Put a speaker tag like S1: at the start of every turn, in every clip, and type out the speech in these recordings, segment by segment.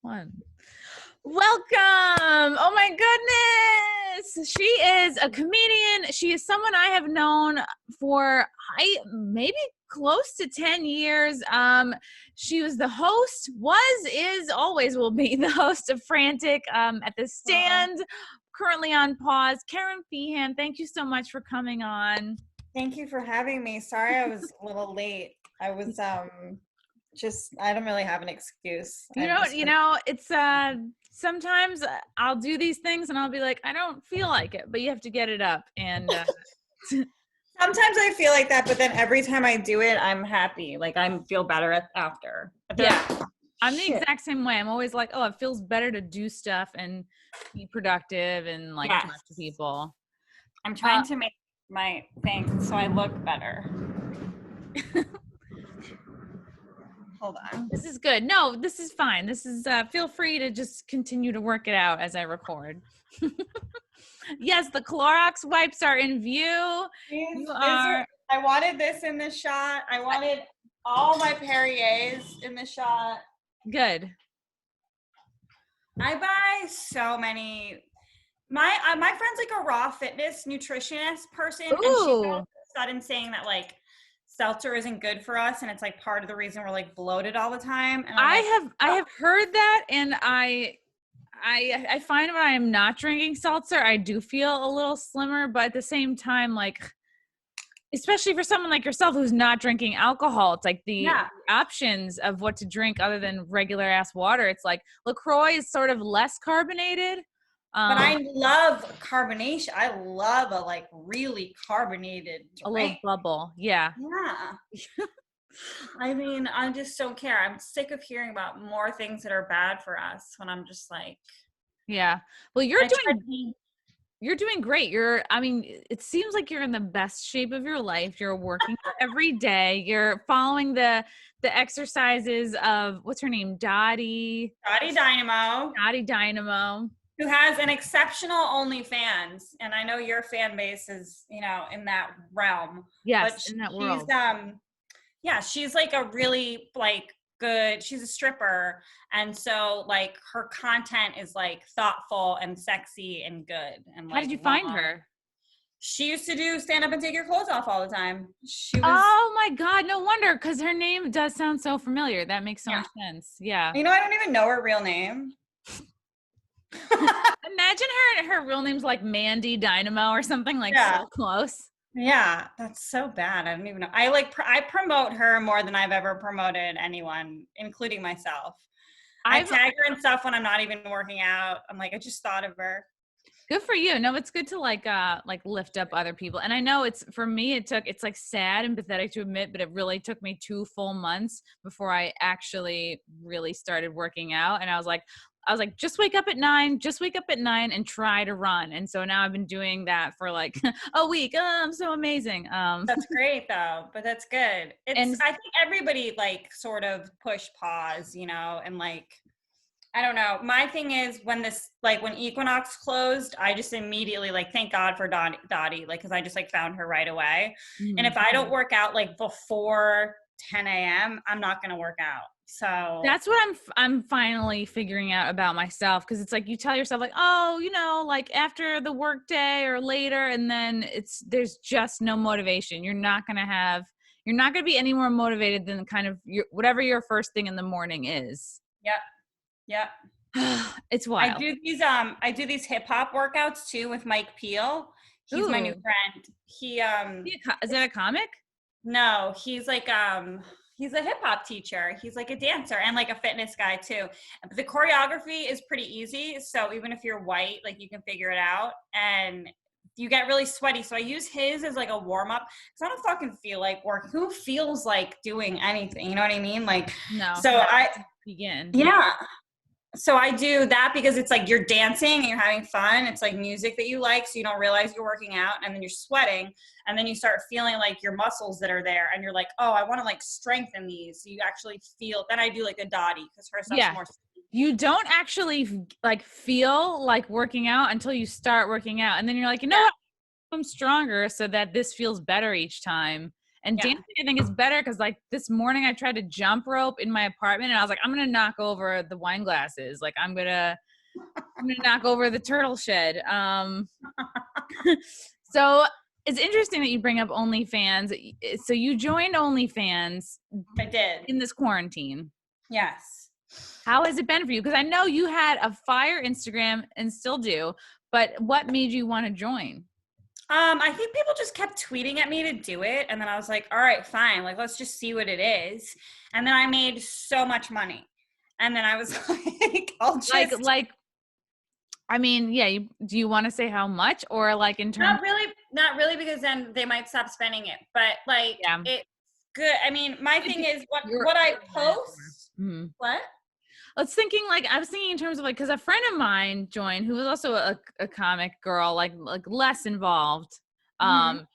S1: One. Welcome. Oh my goodness. She is a comedian. She is someone I have known for maybe close to 10 years. She was the host, is, always will be the host of Frantic at the Stand, currently on pause. Kerryn Feehan, thank you so much for coming on.
S2: Thank you for having me. Sorry I was a little late. I was I don't really have an excuse.
S1: It's sometimes I'll do these things and I'll be like, I don't feel like it, but you have to get it up. And
S2: sometimes I feel like that, but then every time I do it, I'm happy. Like I feel better after.
S1: Yeah, I'm the exact same way. I'm always like, oh, it feels better to do stuff and be productive and talk to people.
S2: I'm trying to make my thing so I look better. Hold on.
S1: This is good. No, this is fine. This is feel free to just continue to work it out as I record. Yes, the Clorox wipes are in view.
S2: I wanted this in the shot. I wanted all my Perriers in the shot.
S1: Good.
S2: I buy so many. My friend's like a raw fitness nutritionist person.
S1: Ooh.
S2: And she's all of a sudden saying that like seltzer isn't good for us, and it's like part of the reason we're like bloated all the time. And
S1: I have heard that, and I find when I am not drinking seltzer, I do feel a little slimmer, but at the same time, like, especially for someone like yourself who's not drinking alcohol, it's like the options of what to drink other than regular ass water. It's like LaCroix is sort of less carbonated.
S2: But I love carbonation. I love a like really carbonated drink.
S1: A little bubble. Yeah.
S2: Yeah. I mean, I just don't care. I'm sick of hearing about more things that are bad for us when I'm just like.
S1: Yeah. Well, you're doing great. It seems like you're in the best shape of your life. You're working every day. You're following the exercises of, what's her name? Dottie Dynamo.
S2: Who has an exceptional OnlyFans, and I know your fan base is, in that realm.
S1: Yes, but in that world.
S2: She's like a really like good. She's a stripper, and so like her content is like thoughtful and sexy and good. And
S1: how did you find her?
S2: She used to do stand up and take your clothes off all the time.
S1: Oh my God, no wonder, because her name does sound so familiar. That makes so much sense. Yeah.
S2: I don't even know her real name.
S1: Imagine her real name's like Mandy Dynamo or something, like so close.
S2: Yeah, that's so bad. I don't even know. I promote her more than I've ever promoted anyone, including myself. I tag her and stuff when I'm not even working out. I'm like, I just thought of her.
S1: Good for you. No, it's good to like lift up other people. And I know it's like sad and pathetic to admit, but it really took me 2 full months before I actually really started working out. And I was like, just wake up at 9 and try to run. And so now I've been doing that for like a week. I'm so amazing.
S2: That's great though, but that's good. I think everybody like sort of push pause, and like, I don't know. My thing is when Equinox closed, I just immediately like, thank God for Dottie, like, cause I just like found her right away. Mm-hmm. And if I don't work out like before 10 a.m., I'm not going to work out. So
S1: that's what I'm finally figuring out about myself. Cause it's like, you tell yourself like, oh, like after the work day or later. And then there's just no motivation. You're not going to be any more motivated than kind of whatever your first thing in the morning is.
S2: Yep.
S1: It's wild.
S2: I do these hip hop workouts too with Mike Peel. He's my new friend.
S1: Is that a comic?
S2: No, he's like, he's a hip hop teacher. He's like a dancer and like a fitness guy too. But the choreography is pretty easy. So even if you're white, like you can figure it out, and you get really sweaty. So I use his as like a warm up because I don't fucking feel like working. Who feels like doing anything? You know what I mean? Like,
S1: no.
S2: So I
S1: begin.
S2: Yeah. So I do that because it's like you're dancing and you're having fun. It's like music that you like, so you don't realize you're working out, and then you're sweating, and then you start feeling like your muscles that are there, and you're like, oh, I want to like strengthen these. So you actually feel. Then I do like a Dottie because her stuff's more.
S1: You don't actually like feel like working out until you start working out, and then you're like, you know what? I'm stronger, so that this feels better each time. And dancing, I think, is better because, like, this morning I tried to jump rope in my apartment, and I was like, I'm gonna knock over the wine glasses. Like, I'm gonna knock over the turtle shed. So it's interesting that you bring up OnlyFans. So you joined OnlyFans.
S2: I did.
S1: In this quarantine.
S2: Yes.
S1: How has it been for you? Because I know you had a fire Instagram and still do, but what made you want to join?
S2: I think people just kept tweeting at me to do it. And then I was like, all right, fine. Like, let's just see what it is. And then I made so much money. And then I was like, I'll just
S1: I mean, yeah. Do you want to say how much, or like in terms?
S2: Not really, because then they might stop spending it. But like, it's good. I mean, my thing is what I post.
S1: Mm-hmm.
S2: What?
S1: I was thinking in terms of like, because a friend of mine joined who was also a comic girl, like less involved.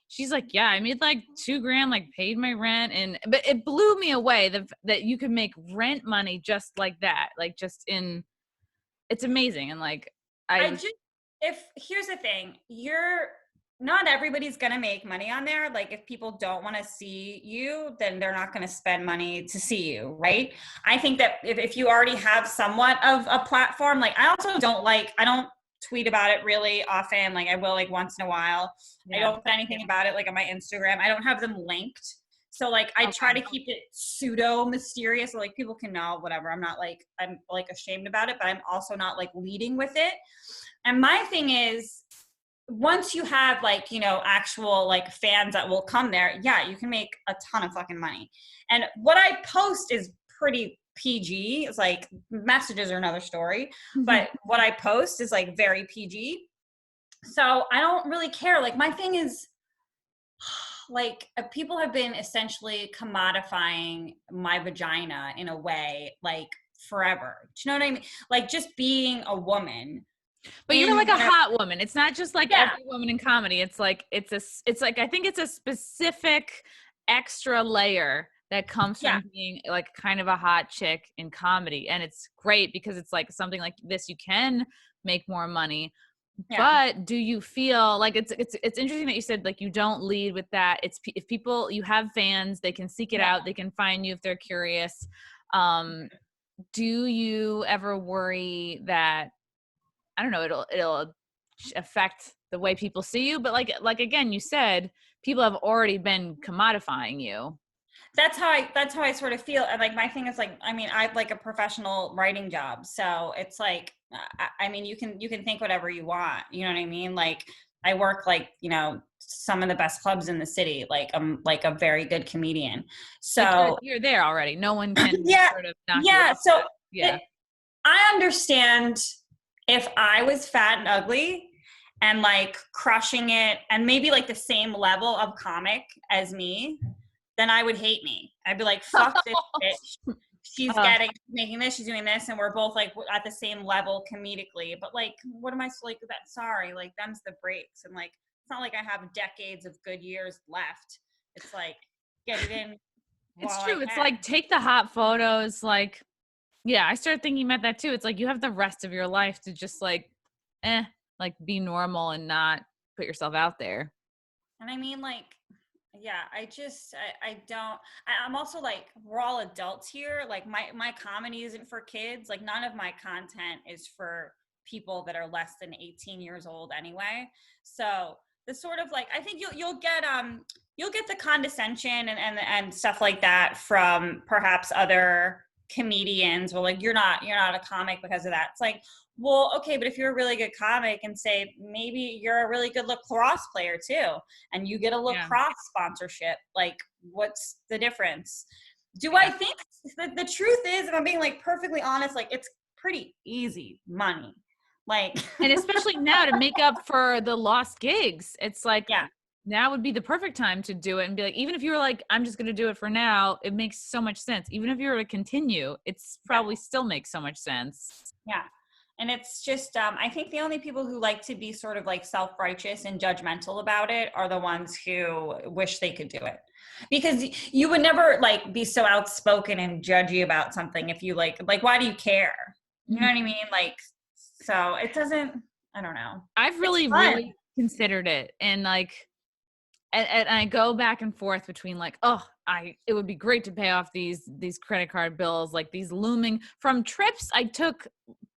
S1: She's like, yeah, I made like $2,000, like paid my rent, but it blew me away that you could make rent money just like that, like it's amazing. And like,
S2: here's the thing, not everybody's gonna make money on there. Like, if people don't want to see you, then they're not going to spend money to see you, right? I think that if you already have somewhat of a platform, like I don't tweet about it really often. Like I will like once in a while. I don't put anything about it like on my Instagram. I don't have them linked. So like I try to keep it pseudo mysterious, so like people can know whatever. I'm like ashamed about it, but I'm also not like leading with it. And my thing is, once you have like, actual like fans that will come there, yeah, you can make a ton of fucking money. And what I post is pretty PG. It's like messages are another story, but what I post is like very PG. So I don't really care. Like my thing is, like people have been essentially commodifying my vagina in a way like forever. Do you know what I mean? Like just being a woman.
S1: But you're like a hot woman. It's not just like every woman in comedy. It's like I think it's a specific extra layer that comes from being like kind of a hot chick in comedy. And it's great because it's like something like this, you can make more money. But do you feel like it's interesting that you said like you don't lead with that. It's if people, you have fans, they can seek it out, they can find you if they're curious. Do you ever worry that, I don't know, it'll affect the way people see you? But like again, you said people have already been commodifying you.
S2: That's how I sort of feel. And like my thing is like, I mean, I have like a professional writing job, so it's like, I mean, you can think whatever you want, you know what I mean? Like I work like, some of the best clubs in the city. Like I'm like a very good comedian. So
S1: you're there already. No one can sort of knock you off.
S2: So I understand if I was fat and ugly and like crushing it and maybe like the same level of comic as me, then I would hate me. I'd be like, fuck this bitch. She's making this, she's doing this, and we're both like at the same level comedically. But like, what am I like that? Sorry, like them's the breaks. And like, it's not like I have decades of good years left. It's like, get it in.
S1: It's true. It's like, take the hot photos. Like, yeah, I started thinking about that too. It's like you have the rest of your life to just like be normal and not put yourself out there.
S2: And I mean, like, yeah, I'm also like, we're all adults here. Like my comedy isn't for kids. Like none of my content is for people that are less than 18 years old anyway. So the sort of like, I think you'll get the condescension and stuff like that from perhaps other comedians. Well, like you're not a comic because of that. It's like, well, okay, but if you're a really good comic and say maybe you're a really good lacrosse player too, and you get a lacrosse sponsorship, like what's the difference? I think that the truth is, if I'm being like perfectly honest, like it's pretty easy money. Like,
S1: and especially now to make up for the lost gigs, it's like, now would be the perfect time to do it and be like, even if you were like, I'm just going to do it for now, it makes so much sense. Even if you were to continue, it's probably still makes so much sense.
S2: Yeah. And it's just, I think the only people who like to be sort of like self-righteous and judgmental about it are the ones who wish they could do it. Because you would never like be so outspoken and judgy about something if you like, why do you care? You know what I mean? Like, so it doesn't, I don't know.
S1: I've really considered it. And like, and I go back and forth between like, oh, it would be great to pay off these credit card bills, like these looming from trips I took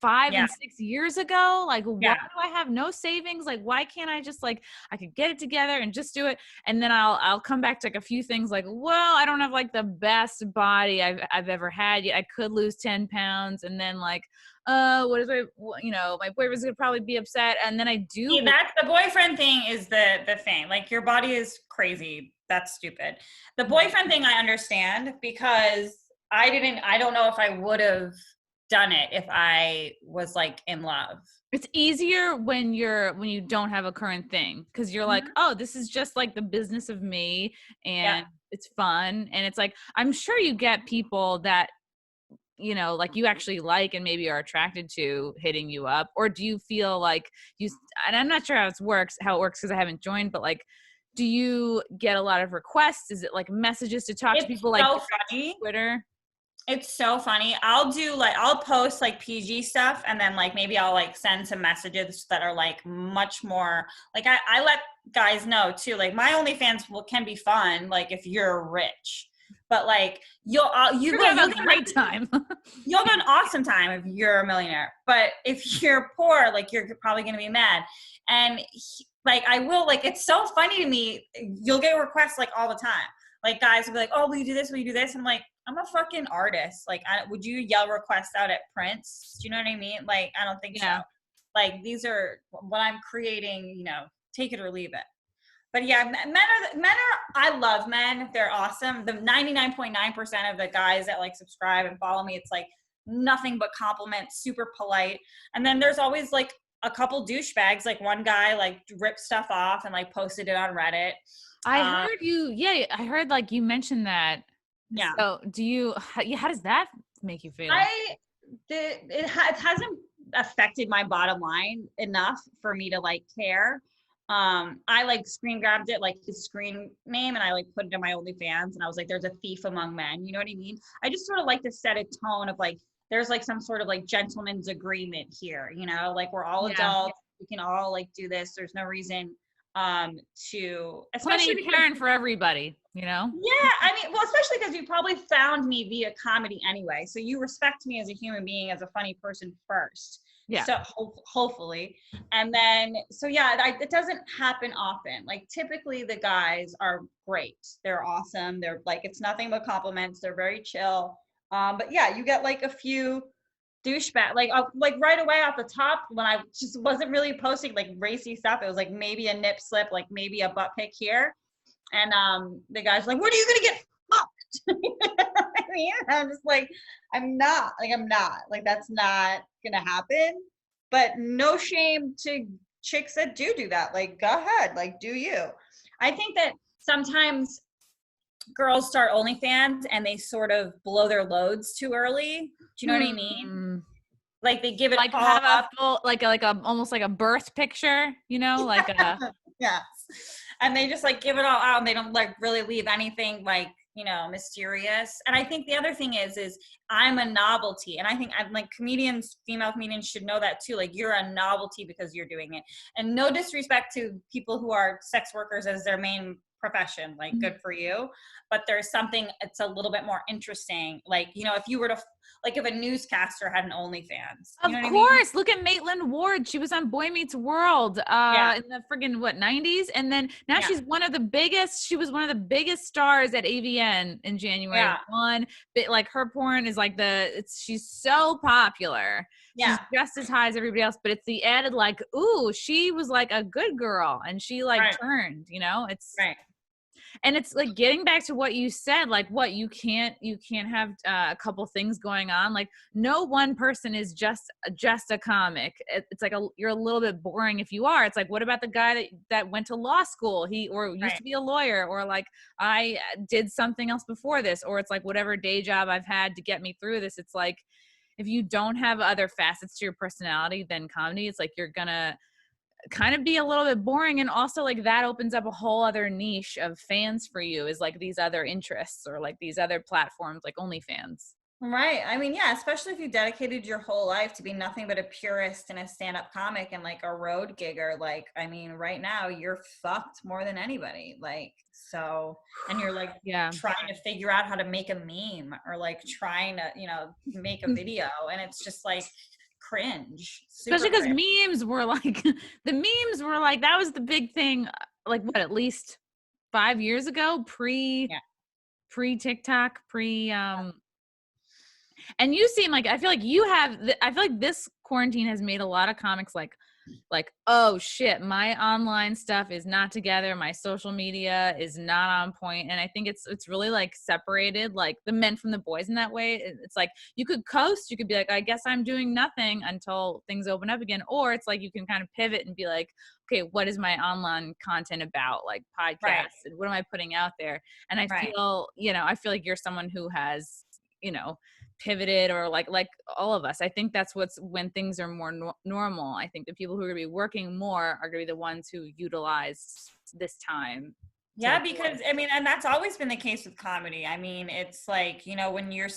S1: 5 and 6 years ago. Like, why do I have no savings? Like, why can't I just like, I could get it together and just do it? And then I'll come back to like a few things like, well, I don't have like the best body I've ever had yet. I could lose 10 pounds. And then like, what is my boyfriend's gonna probably be upset. And then I do.
S2: See, that's the boyfriend thing is the thing. Like, your body is crazy. That's stupid. The boyfriend thing I understand, because I don't know if I would have done it if I was like in love.
S1: It's easier when you don't have a current thing, because you're like, oh, this is just like the business of me, and it's fun. And it's like, I'm sure you get people that, like you actually like and maybe are attracted to hitting you up. Or do you feel like and I'm not sure how it works because I haven't joined, but like, do you get a lot of requests? Is it like messages to talk to people like Twitter?
S2: It's so funny. I'll post like PG stuff, and then like maybe I'll like send some messages that are like much more like, I let guys know too, like my OnlyFans can be fun, like if you're rich, but like you'll have
S1: a great time.
S2: You'll have an awesome time if you're a millionaire, but if you're poor, like you're probably gonna be mad. And like I will, like, it's so funny to me, you'll get requests like all the time. Like guys will be like, oh, will you do this? Will you do this? And I'm like, I'm a fucking artist. Like, would you yell requests out at Prince? Do you know what I mean? Like, I don't think so. Like, these are what I'm creating, take it or leave it. But yeah, I love men. They're awesome. The 99.9% of the guys that like subscribe and follow me, it's like nothing but compliments, super polite. And then there's always like a couple douchebags. Like one guy like ripped stuff off and like posted it on Reddit.
S1: I heard I heard like you mentioned that.
S2: Yeah.
S1: So how does that make you feel?
S2: It hasn't affected my bottom line enough for me to like care. I like screen grabbed it, like his screen name, and I like put it in my OnlyFans, and I was like, there's a thief among men. You know what I mean? I just sort of like to set a tone of like, there's like some sort of like gentleman's agreement here, like we're all adults. We can all like do this. There's no reason to, especially
S1: Kerryn for everybody,
S2: Yeah, I mean, well, especially because you probably found me via comedy anyway, so you respect me as a human being, as a funny person first.
S1: Yeah.
S2: So hopefully, and then it doesn't happen often. Like typically, the guys are great. They're awesome. They're like, it's nothing but compliments. They're very chill. But yeah, you get like a few douchebag, like right away off the top, when I just wasn't really posting like racy stuff. It was like maybe a nip slip, like maybe a butt pic here, and the guy's like, "When are you gonna get fucked?" You know what I mean? I'm just like, I'm not. Like that's not gonna happen. But no shame to chicks that do that. Like, go ahead, like do you? I think that sometimes girls start OnlyFans and they sort of blow their loads too early. Do you know what I mean? Like they give it
S1: like
S2: all
S1: have
S2: up.
S1: a full, like a almost like a birth picture, like a
S2: yeah. And they just like give it all out, and they don't like really leave anything like mysterious. And I think the other thing is I'm a novelty, and I think I'm like female comedians should know that too. Like you're a novelty because you're doing it, and no disrespect to people who are sex workers as their main profession, like good for you, but there's something, it's a little bit more interesting, like if you were to like if a newscaster had an OnlyFans,
S1: of course, look at Maitland Ward. She was on Boy Meets World in the friggin' 90s, and then now she's one of the biggest stars at AVN in January. Like her porn is like she's so popular. She's just as high as everybody else, but it's the added like, ooh, she was like a good girl and she like turned, it's right. And it's like getting back to what you said, like what you can't have a couple things going on. Like no one person is just a comic. It's like you're a little bit boring if you are. It's like, what about the guy that went to law school? He used to be a lawyer, or like I did something else before this, or it's like whatever day job I've had to get me through this. It's like, if you don't have other facets to your personality than comedy, it's like you're gonna kind of be a little bit boring. And also like that opens up a whole other niche of fans for you, is like these other interests or like these other platforms like OnlyFans.
S2: Right. I mean, yeah, especially if you dedicated your whole life to be nothing but a purist and a stand-up comic and like a road gigger. Like, I mean, right now you're fucked more than anybody. Like, so, and you're like
S1: Yeah.
S2: trying to figure out how to make a meme or like trying to, make a video. And it's just like cringe. Super
S1: Especially because
S2: cringe.
S1: memes were like, the memes were like, that was the big thing, like what, at least 5 years ago, pre TikTok, and you seem like, I feel like I feel like this quarantine has made a lot of comics like, oh shit, my online stuff is not together, my social media is not on point. And I think it's really like separated like the men from the boys in that way. It's like you could coast, you could be like, I guess I'm doing nothing until things open up again, or it's like you can kind of pivot and be like, okay, what is my online content about, like podcasts,
S2: Right.
S1: and what am I putting out there? And I
S2: Right.
S1: feel, I feel like you're someone who has, pivoted, or like all of us. I think that's what's, when things are more normal, I think the people who are going to be working more are going to be the ones who utilize this time.
S2: Yeah, because I mean, and that's always been the case with comedy. I mean, it's like, when you're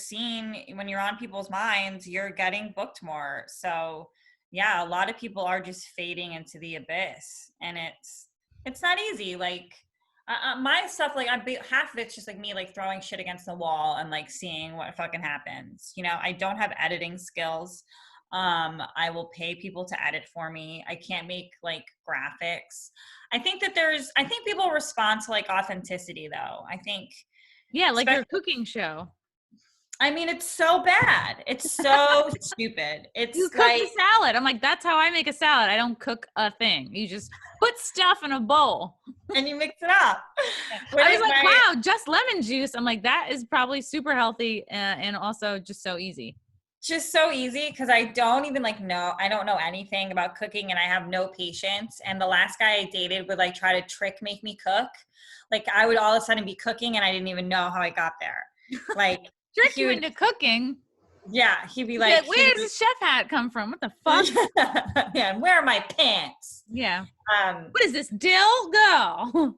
S2: when you're on people's minds, you're getting booked more. So yeah, a lot of people are just fading into the abyss, and it's not easy. Like my stuff, like half of it's just like me like throwing shit against the wall and like seeing what fucking happens. I don't have editing skills. I will pay people to edit for me. I can't make like graphics. I think people respond to like authenticity though. I think,
S1: yeah, like your cooking show.
S2: I mean, it's so bad. It's so stupid. It's
S1: you cook
S2: like
S1: a salad. I'm like, that's how I make a salad. I don't cook a thing. You just put stuff in a bowl
S2: and you mix it up.
S1: I was like, wow, just lemon juice. I'm like, that is probably super healthy and also just so easy.
S2: Just so easy, because I don't even I don't know anything about cooking, and I have no patience. And the last guy I dated would like try to make me cook. Like I would all of a sudden be cooking and I didn't even know how I got there. Like
S1: trick you into cooking.
S2: Yeah, he'd be like,
S1: where's the chef hat come from? What the fuck?
S2: Yeah, where are my pants?
S1: Yeah. What is this, dill? Go.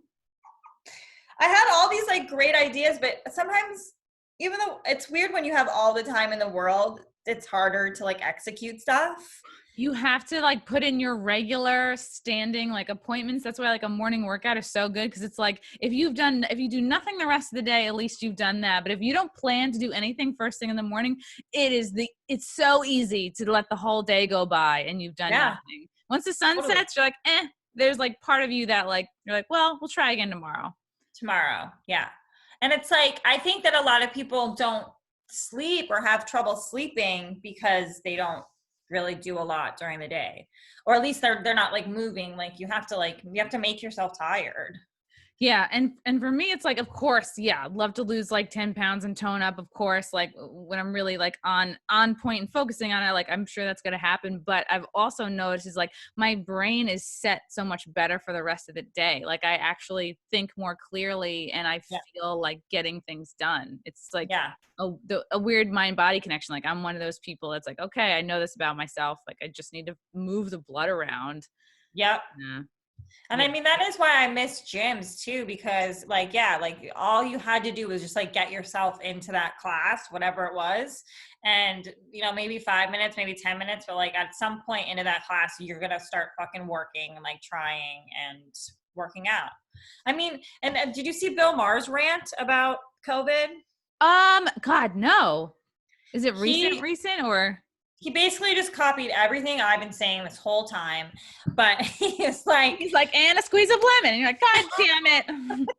S2: I had all these like great ideas, but sometimes, even though it's weird when you have all the time in the world, it's harder to like execute stuff.
S1: You have to like put in your regular standing like appointments. That's why like a morning workout is so good, because it's like if you do nothing the rest of the day, at least you've done that. But if you don't plan to do anything first thing in the morning, it's so easy to let the whole day go by and you've done nothing. Once the sun sets, you're like, there's like part of you that like, you're like, well, we'll try again tomorrow.
S2: Yeah. And it's like, I think that a lot of people don't sleep or have trouble sleeping because they don't really do a lot during the day, or at least they're not like moving. Like you have to make yourself tired.
S1: Yeah. And for me, it's like, of course, yeah, I'd love to lose like 10 pounds and tone up, of course, like when I'm really like on point and focusing on it, like I'm sure that's going to happen. But I've also noticed is like my brain is set so much better for the rest of the day. Like I actually think more clearly and I feel like getting things done. It's like a weird mind body connection. Like I'm one of those people that's like, okay, I know this about myself. Like I just need to move the blood around.
S2: Yep.
S1: Yeah.
S2: And I mean, that is why I miss gyms too, because like all you had to do was just like get yourself into that class, whatever it was. And, maybe 5 minutes, maybe 10 minutes, but like at some point into that class, you're going to start fucking working and like trying and working out. I mean, and did you see Bill Maher's rant about COVID?
S1: God, no. Is it recent or?
S2: He basically just copied everything I've been saying this whole time, but he's like,
S1: and a squeeze of lemon. And you're like, God damn it.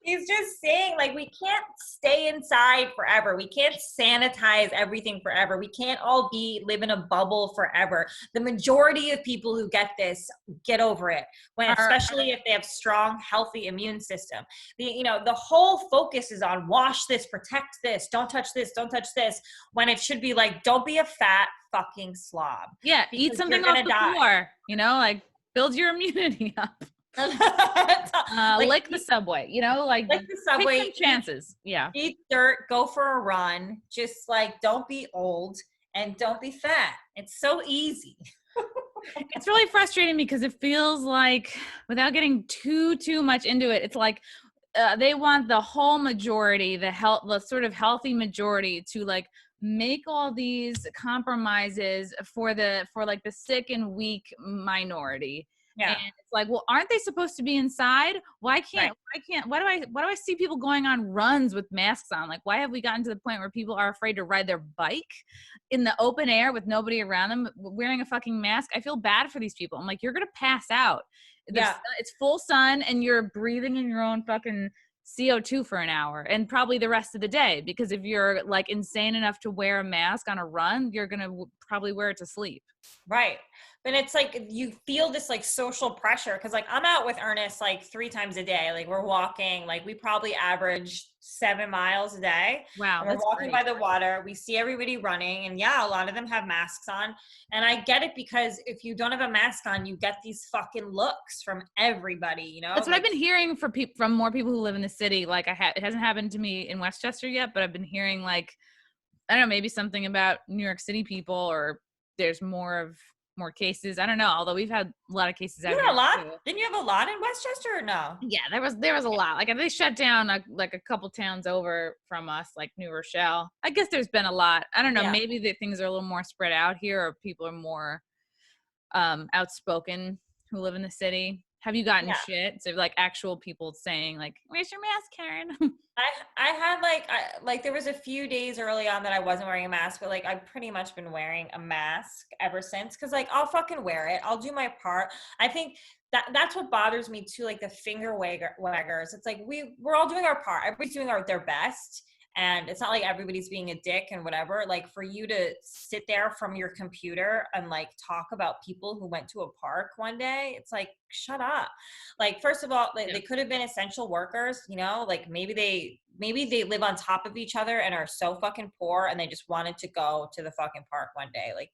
S2: He's just saying, like, we can't stay inside forever. We can't sanitize everything forever. We can't all live in a bubble forever. The majority of people who get this get over it, especially if they have strong, healthy immune system. The whole focus is on wash this, protect this, don't touch this, when it should be like, don't be a fat fucking slob.
S1: Yeah, eat something off the floor, like build your immunity up. Like the subway, like the subway, take some chances.
S2: Eat dirt, go for a run. Just like, don't be old and don't be fat. It's so easy.
S1: It's really frustrating because it feels like, without getting too much into it, it's like they want the whole majority, the sort of healthy majority, to like make all these compromises for like the sick and weak minority.
S2: Yeah.
S1: And it's like, well, aren't they supposed to be inside? Why do I see people going on runs with masks on? Like, why have we gotten to the point where people are afraid to ride their bike in the open air with nobody around them wearing a fucking mask? I feel bad for these people. I'm like, you're gonna pass out.
S2: Yeah.
S1: It's full sun and you're breathing in your own fucking CO2 for an hour and probably the rest of the day, because if you're like insane enough to wear a mask on a run, you're gonna probably wear it to sleep.
S2: Right. But it's like you feel this like social pressure, because like I'm out with Ernest like 3 times a day. Like we're walking, like we probably average 7 miles a day.
S1: Wow,
S2: and we're walking by the water. We see everybody running, and yeah, a lot of them have masks on. And I get it, because if you don't have a mask on, you get these fucking looks from everybody, you know?
S1: That's what I've been hearing from more people who live in the city. Like it hasn't happened to me in Westchester yet, but I've been hearing like, I don't know, maybe something about New York City people, or there's more cases. I don't know. Although we've had a lot of cases out here.
S2: A lot? Too. Didn't you have a lot in Westchester or no?
S1: Yeah, there was a lot. Like they shut down like a couple towns over from us, like New Rochelle. I guess there's been a lot. I don't know. Yeah. Maybe the things are a little more spread out here, or people are more outspoken who live in the city. Have you gotten shit? So like actual people saying like, "Where's your mask, Kerryn?"
S2: I had like there was a few days early on that I wasn't wearing a mask, but like I've pretty much been wearing a mask ever since, because like I'll fucking wear it. I'll do my part. I think that's what bothers me too, like the finger waggers. It's like we're all doing our part. Everybody's doing their best. And it's not like everybody's being a dick and whatever. Like for you to sit there from your computer and like talk about people who went to a park one day, it's like, shut up. Like, first of all, they could have been essential workers, you know, like maybe they live on top of each other and are so fucking poor and they just wanted to go to the fucking park one day. Like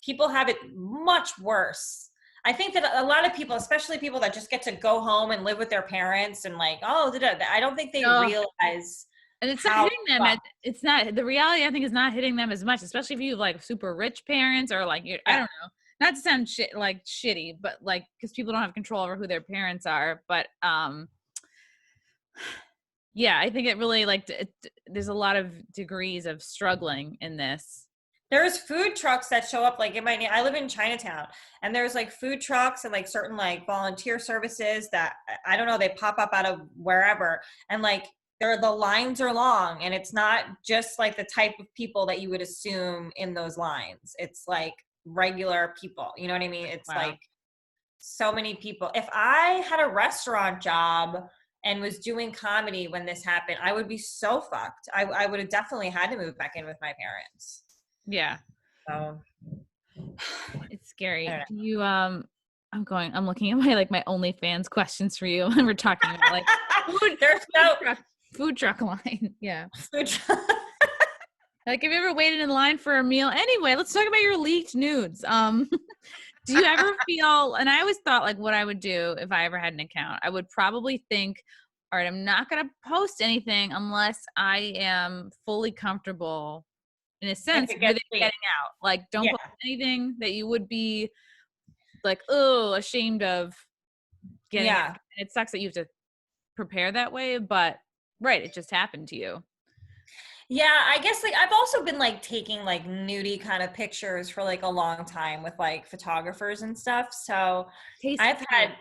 S2: people have it much worse. I think that a lot of people, especially people that just get to go home and live with their parents and like, I don't think they realize.
S1: And it's not hitting them. It's not, the reality I think is not hitting them as much, especially if you have like super rich parents or like, I don't know, not to sound shitty, but like, because people don't have control over who their parents are. But yeah, I think it really there's a lot of degrees of struggling in this.
S2: There's food trucks that show up like I live in Chinatown, and there's like food trucks and like certain like volunteer services that I don't know, they pop up out of wherever, and like the lines are long, and it's not just like the type of people that you would assume in those lines. It's like regular people, you know what I mean? It's like so many people. If I had a restaurant job and was doing comedy when this happened, I would be so fucked. I would have definitely had to move back in with my parents.
S1: Yeah.
S2: So
S1: it's scary. I'm looking at my OnlyFans questions for you, and we're talking about like food truck line. Yeah. Like, have you ever waited in line for a meal? Anyway, let's talk about your leaked nudes. Do you ever feel, and I always thought like what I would do if I ever had an account, I would probably think, all right, I'm not going to post anything unless I am fully comfortable in a sense with it getting out. Like, don't post anything that you would be like, ashamed of getting out. And it sucks that you have to prepare that way, but it just happened to you.
S2: Yeah, I guess like I've also been like taking like nudie kind of pictures for like a long time with like photographers and stuff. So I've had,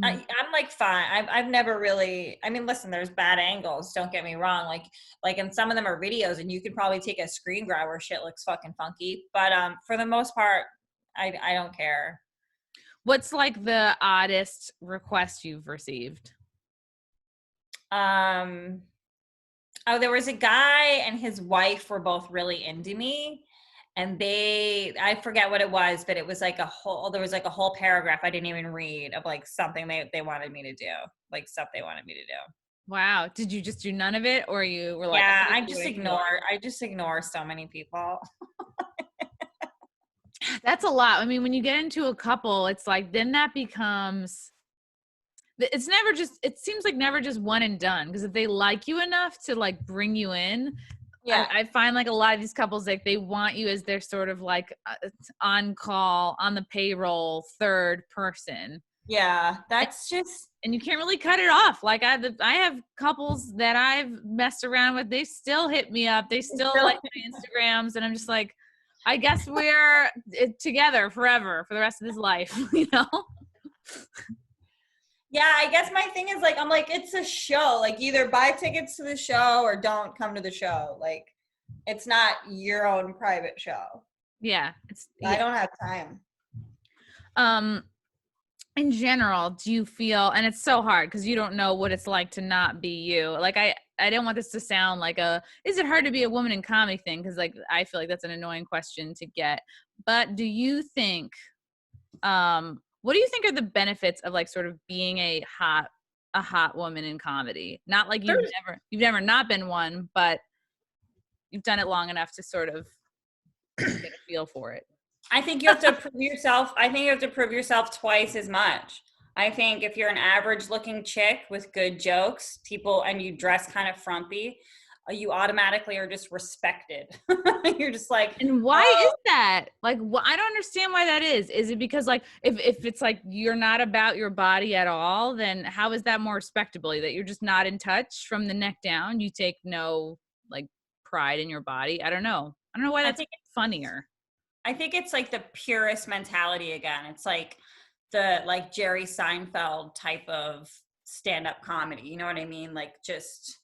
S2: I'm like fine. I've never really, I mean, listen, there's bad angles. Don't get me wrong. Like, and some of them are videos, and you could probably take a screen grab where shit looks fucking funky. But for the most part, I don't care.
S1: What's like the oddest request you've received?
S2: There was a guy and his wife were both really into me, and I forget what it was, but it was like there was like a whole paragraph I didn't even read of like something they wanted me to do, like stuff they wanted me to do.
S1: Wow. Did you just do none of it, or you were like,
S2: yeah, I just ignore so many people.
S1: That's a lot. I mean, when you get into a couple, it's like, then that becomes, it seems like never just one and done. Because if they like you enough to like bring you in, I find like a lot of these couples, like they want you as their sort of like on call, on the payroll, third person.
S2: Yeah,
S1: And you can't really cut it off. Like I have couples that I've messed around with. They still hit me up. They still like my Instagrams. And I'm just like, I guess we're together forever for the rest of this life, you know?
S2: Yeah, I guess my thing is like, I'm like, it's a show. Like either buy tickets to the show or don't come to the show. Like it's not your own private show.
S1: Yeah.
S2: I don't have time.
S1: In general, do you feel, and it's so hard because you don't know what it's like to not be you. Like I don't want this to sound like is it hard to be a woman in comedy thing? Because like I feel like that's an annoying question to get. But do you think, what do you think are the benefits of like sort of being a hot woman in comedy? Not like you've never not been one, but you've done it long enough to sort of get a feel for it.
S2: I think you have to prove yourself. I think you have to prove yourself twice as much. I think if you're an average looking chick with good jokes, and you dress kind of frumpy, you automatically are just respected. You're just like,
S1: and why is that? Like, I don't understand why that is. Is it because like, if it's like, you're not about your body at all, then how is that more respectable? That you're just not in touch from the neck down? You take no like pride in your body? I don't know why that's funnier.
S2: I think it's like the purest mentality again. It's like the like Jerry Seinfeld type of stand-up comedy. You know what I mean? Like just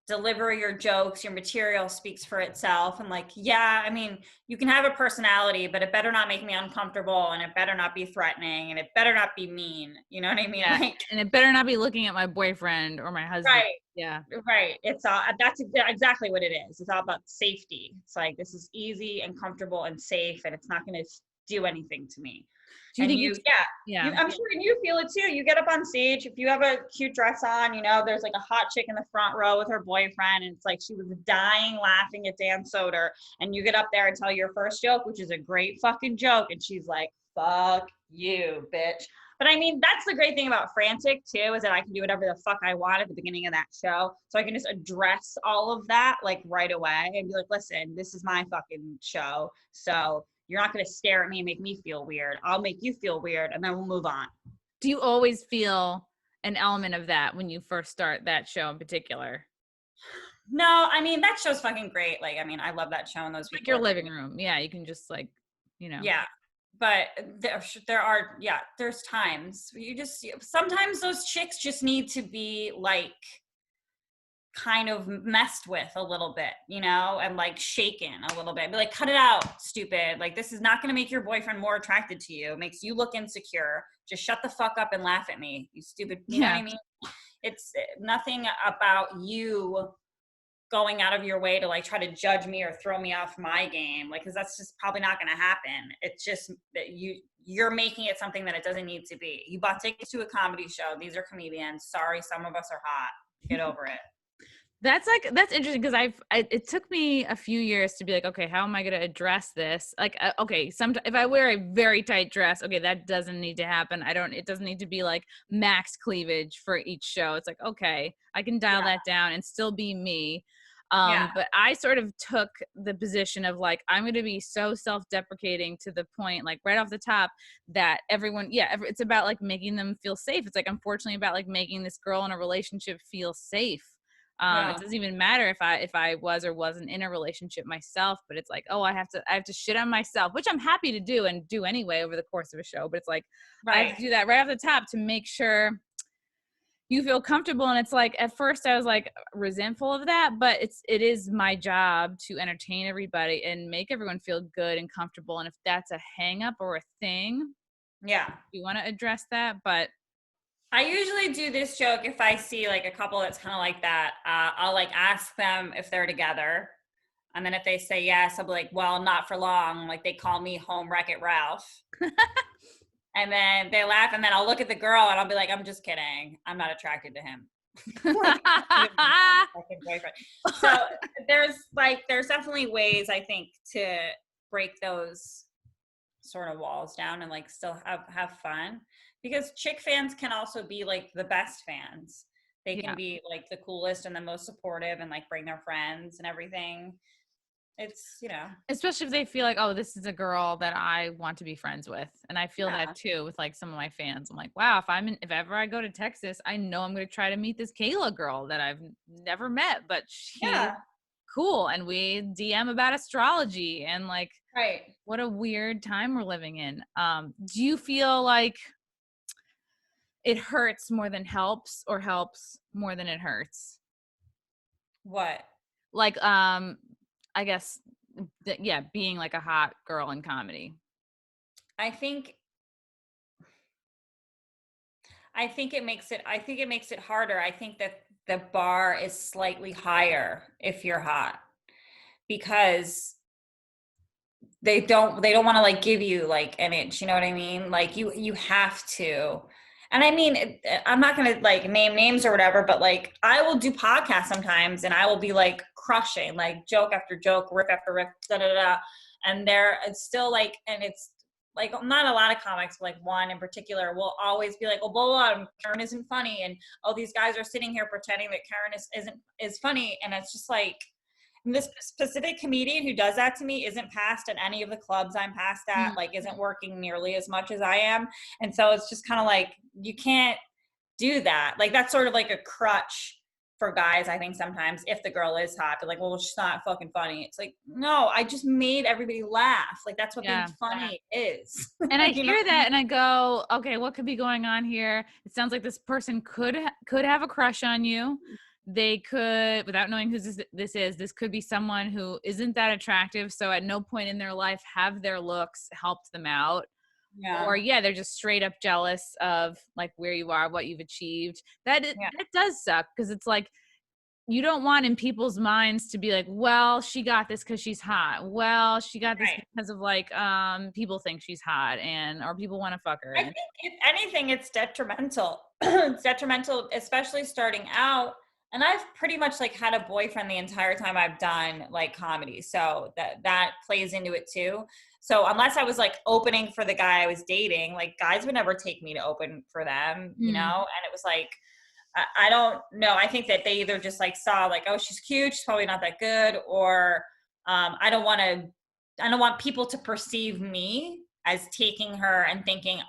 S2: deliver your jokes, your material speaks for itself. And like, yeah, I mean, you can have a personality, but it better not make me uncomfortable and it better not be threatening and it better not be mean. You know what I mean?
S1: Yeah.
S2: Like,
S1: and it better not be looking at my boyfriend or my husband.
S2: Right.
S1: Yeah.
S2: Right. It's that's exactly what it is. It's all about safety. It's like, this is easy and comfortable and safe and it's not going to do anything to me.
S1: Do you think
S2: I'm sure you feel it too. You get up on stage, if you have a cute dress on, you know, there's like a hot chick in the front row with her boyfriend and it's like she was dying laughing at Dan Soder and you get up there and tell your first joke, which is a great fucking joke, and she's like, fuck you, bitch. But I mean, that's the great thing about Frantic too, is that I can do whatever the fuck I want at the beginning of that show. So I can just address all of that like right away and be like, listen, this is my fucking show. So you're not going to stare at me and make me feel weird. I'll make you feel weird and then we'll move on.
S1: Do you always feel an element of that when you first start that show in particular?
S2: No, I mean, that show's fucking great. Like, I mean, I love that show and those
S1: like your living room. Yeah, you can just like, you know.
S2: Yeah. But there's times sometimes those chicks just need to be like kind of messed with a little bit, you know, and like shaken a little bit. Be like, cut it out, stupid. Like, this is not going to make your boyfriend more attracted to you. It makes you look insecure. Just shut the fuck up and laugh at me, you stupid. You know what I mean? It's nothing about you going out of your way to like try to judge me or throw me off my game, like, because that's just probably not going to happen. It's just that you're making it something that it doesn't need to be. You bought tickets to a comedy show. These are comedians. Sorry, some of us are hot. Get over it. That's
S1: interesting because it took me a few years to be like, okay, how am I going to address this? Like, okay, if I wear a very tight dress, okay, that doesn't need to happen. It doesn't need to be like max cleavage for each show. It's like, okay, I can dial that down and still be me. But I sort of took the position of like, I'm going to be so self-deprecating to the point, like right off the top, that everyone, it's about like making them feel safe. It's like, unfortunately, about like making this girl in a relationship feel safe. It doesn't even matter if I was or wasn't in a relationship myself, but it's like, oh, I have to shit on myself, which I'm happy to do and do anyway over the course of a show. But it's like, I have to do that right off the top to make sure you feel comfortable. And it's like, at first I was like resentful of that, but it is my job to entertain everybody and make everyone feel good and comfortable. And if that's a hang up or a thing, you want to address that. But
S2: I usually do this joke if I see like a couple that's kind of like that. I'll like ask them if they're together. And then if they say yes, I'll be like, well, not for long. Like, they call me Home Wreck-It Ralph. And then they laugh, and then I'll look at the girl and I'll be like, I'm just kidding. I'm not attracted to him. So there's definitely ways, I think, to break those sort of walls down and like still have fun. Because chick fans can also be like the best fans. They can be like the coolest and the most supportive and like bring their friends and everything. it's, you know.
S1: Especially if they feel like, oh, this is a girl that I want to be friends with. And I feel that too with like some of my fans. I'm like, wow, if ever I go to Texas, I know I'm going to try to meet this Kayla girl that I've never met, but she's cool. And we DM about astrology and like, what a weird time we're living in. Do you feel like it hurts more than helps or helps more than it hurts?
S2: What?
S1: Like, I guess, being like a hot girl in comedy.
S2: I think it makes it harder. I think that the bar is slightly higher if you're hot, because they don't want to like give you like an inch, you know what I mean? Like you have to. And I mean, I'm not going to like name names or whatever, but like I will do podcasts sometimes and I will be like crushing, like joke after joke, riff after riff, da da da. And it's still like, and it's like not a lot of comics, but like one in particular will always be like, oh, blah, blah, Kerryn isn't funny. And oh, these guys are sitting here pretending that Kerryn is funny. And it's just like, this specific comedian who does that to me isn't passed at any of the clubs I'm passed at, like isn't working nearly as much as I am. And so it's just kind of like, you can't do that. Like that's sort of like a crutch for guys, I think sometimes, if the girl is hot, they're like, well, she's not fucking funny. It's like, no, I just made everybody laugh. Like that's what being funny is.
S1: And I hear that and I go, okay, what could be going on here? It sounds like this person could have a crush on you. They could, without knowing who this could be someone who isn't that attractive. So at no point in their life have their looks helped them out. Or they're just straight up jealous of like where you are, what you've achieved. That does suck, because it's like, you don't want in people's minds to be like, well, she got this because she's hot. Well, she got this because of like, people think she's hot or people want to fuck her.
S2: I think if anything, it's detrimental. It's detrimental, especially starting out. And I've pretty much like had a boyfriend the entire time I've done like comedy. So that plays into it too. So unless I was like opening for the guy I was dating, like guys would never take me to open for them, you know? And it was like, I don't know. I think that they either just like saw like, oh, she's cute, she's probably not that good. Or I don't want people to perceive me as taking her and thinking,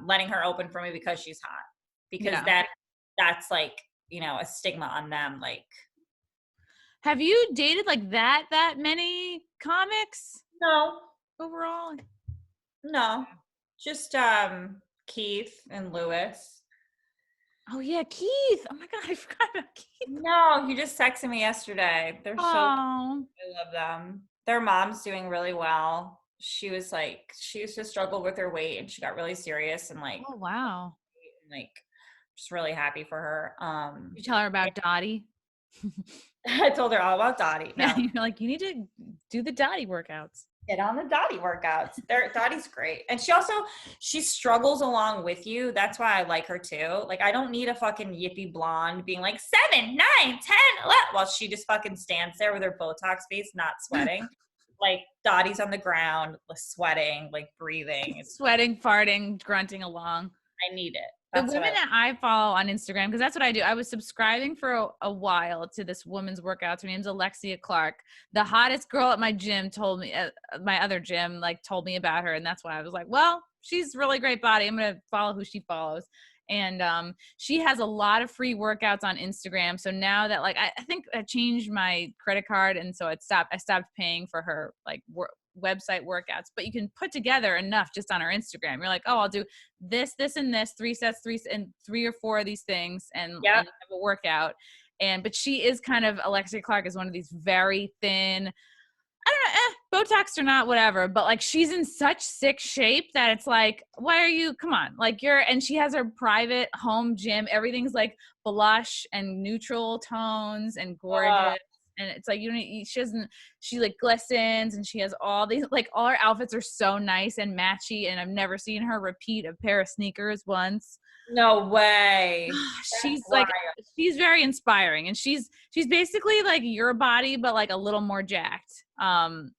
S2: letting her open for me because she's hot, because that's like, you know, a stigma on them. Like,
S1: have you dated like that many comics?
S2: No.
S1: Overall?
S2: No. Just Keith and Lewis.
S1: Oh yeah, Keith. Oh my God, I forgot about Keith.
S2: No, he just texted me yesterday. They're so cool. I love them. Their mom's doing really well. She used to struggle with her weight and she got really serious and like,
S1: oh wow.
S2: Like, just really happy for her.
S1: You tell her about Dottie?
S2: I told her all about Dottie. No.
S1: Yeah, you're like, you need to do the Dottie workouts.
S2: Get on the Dottie workouts. Dottie's great. And she struggles along with you. That's why I like her too. Like, I don't need a fucking yippy blonde being like 7, 9, 10, 11, while she just fucking stands there with her Botox face, not sweating. Like, Dottie's on the ground, sweating, like breathing.
S1: Sweating, farting, grunting along.
S2: I need it.
S1: The women that I follow on Instagram, because that's what I do. I was subscribing for a while to this woman's workouts. Her name's Alexia Clark. The hottest girl at my gym told me, my other gym, like told me about her. And that's why I was like, well, she's really great body. I'm going to follow who she follows. And she has a lot of free workouts on Instagram. So now that like, I think I changed my credit card. And so I stopped paying for her like website workouts, but you can put together enough just on our Instagram. You're like, oh, I'll do this, and this, 3 sets, 3 or 4 of these things and have a workout. But she is kind of, Alexia Clark is one of these very thin, I don't know, Botox or not, whatever, but like she's in such sick shape that it's like, why are you, come on, like and she has her private home gym. Everything's like blush and neutral tones and gorgeous. And it's like, she like glistens and she has all these, like all her outfits are so nice and matchy. And I've never seen her repeat a pair of sneakers once.
S2: No way.
S1: She's like, she's very inspiring. And she's basically like your body, but like a little more jacked.
S2: I'm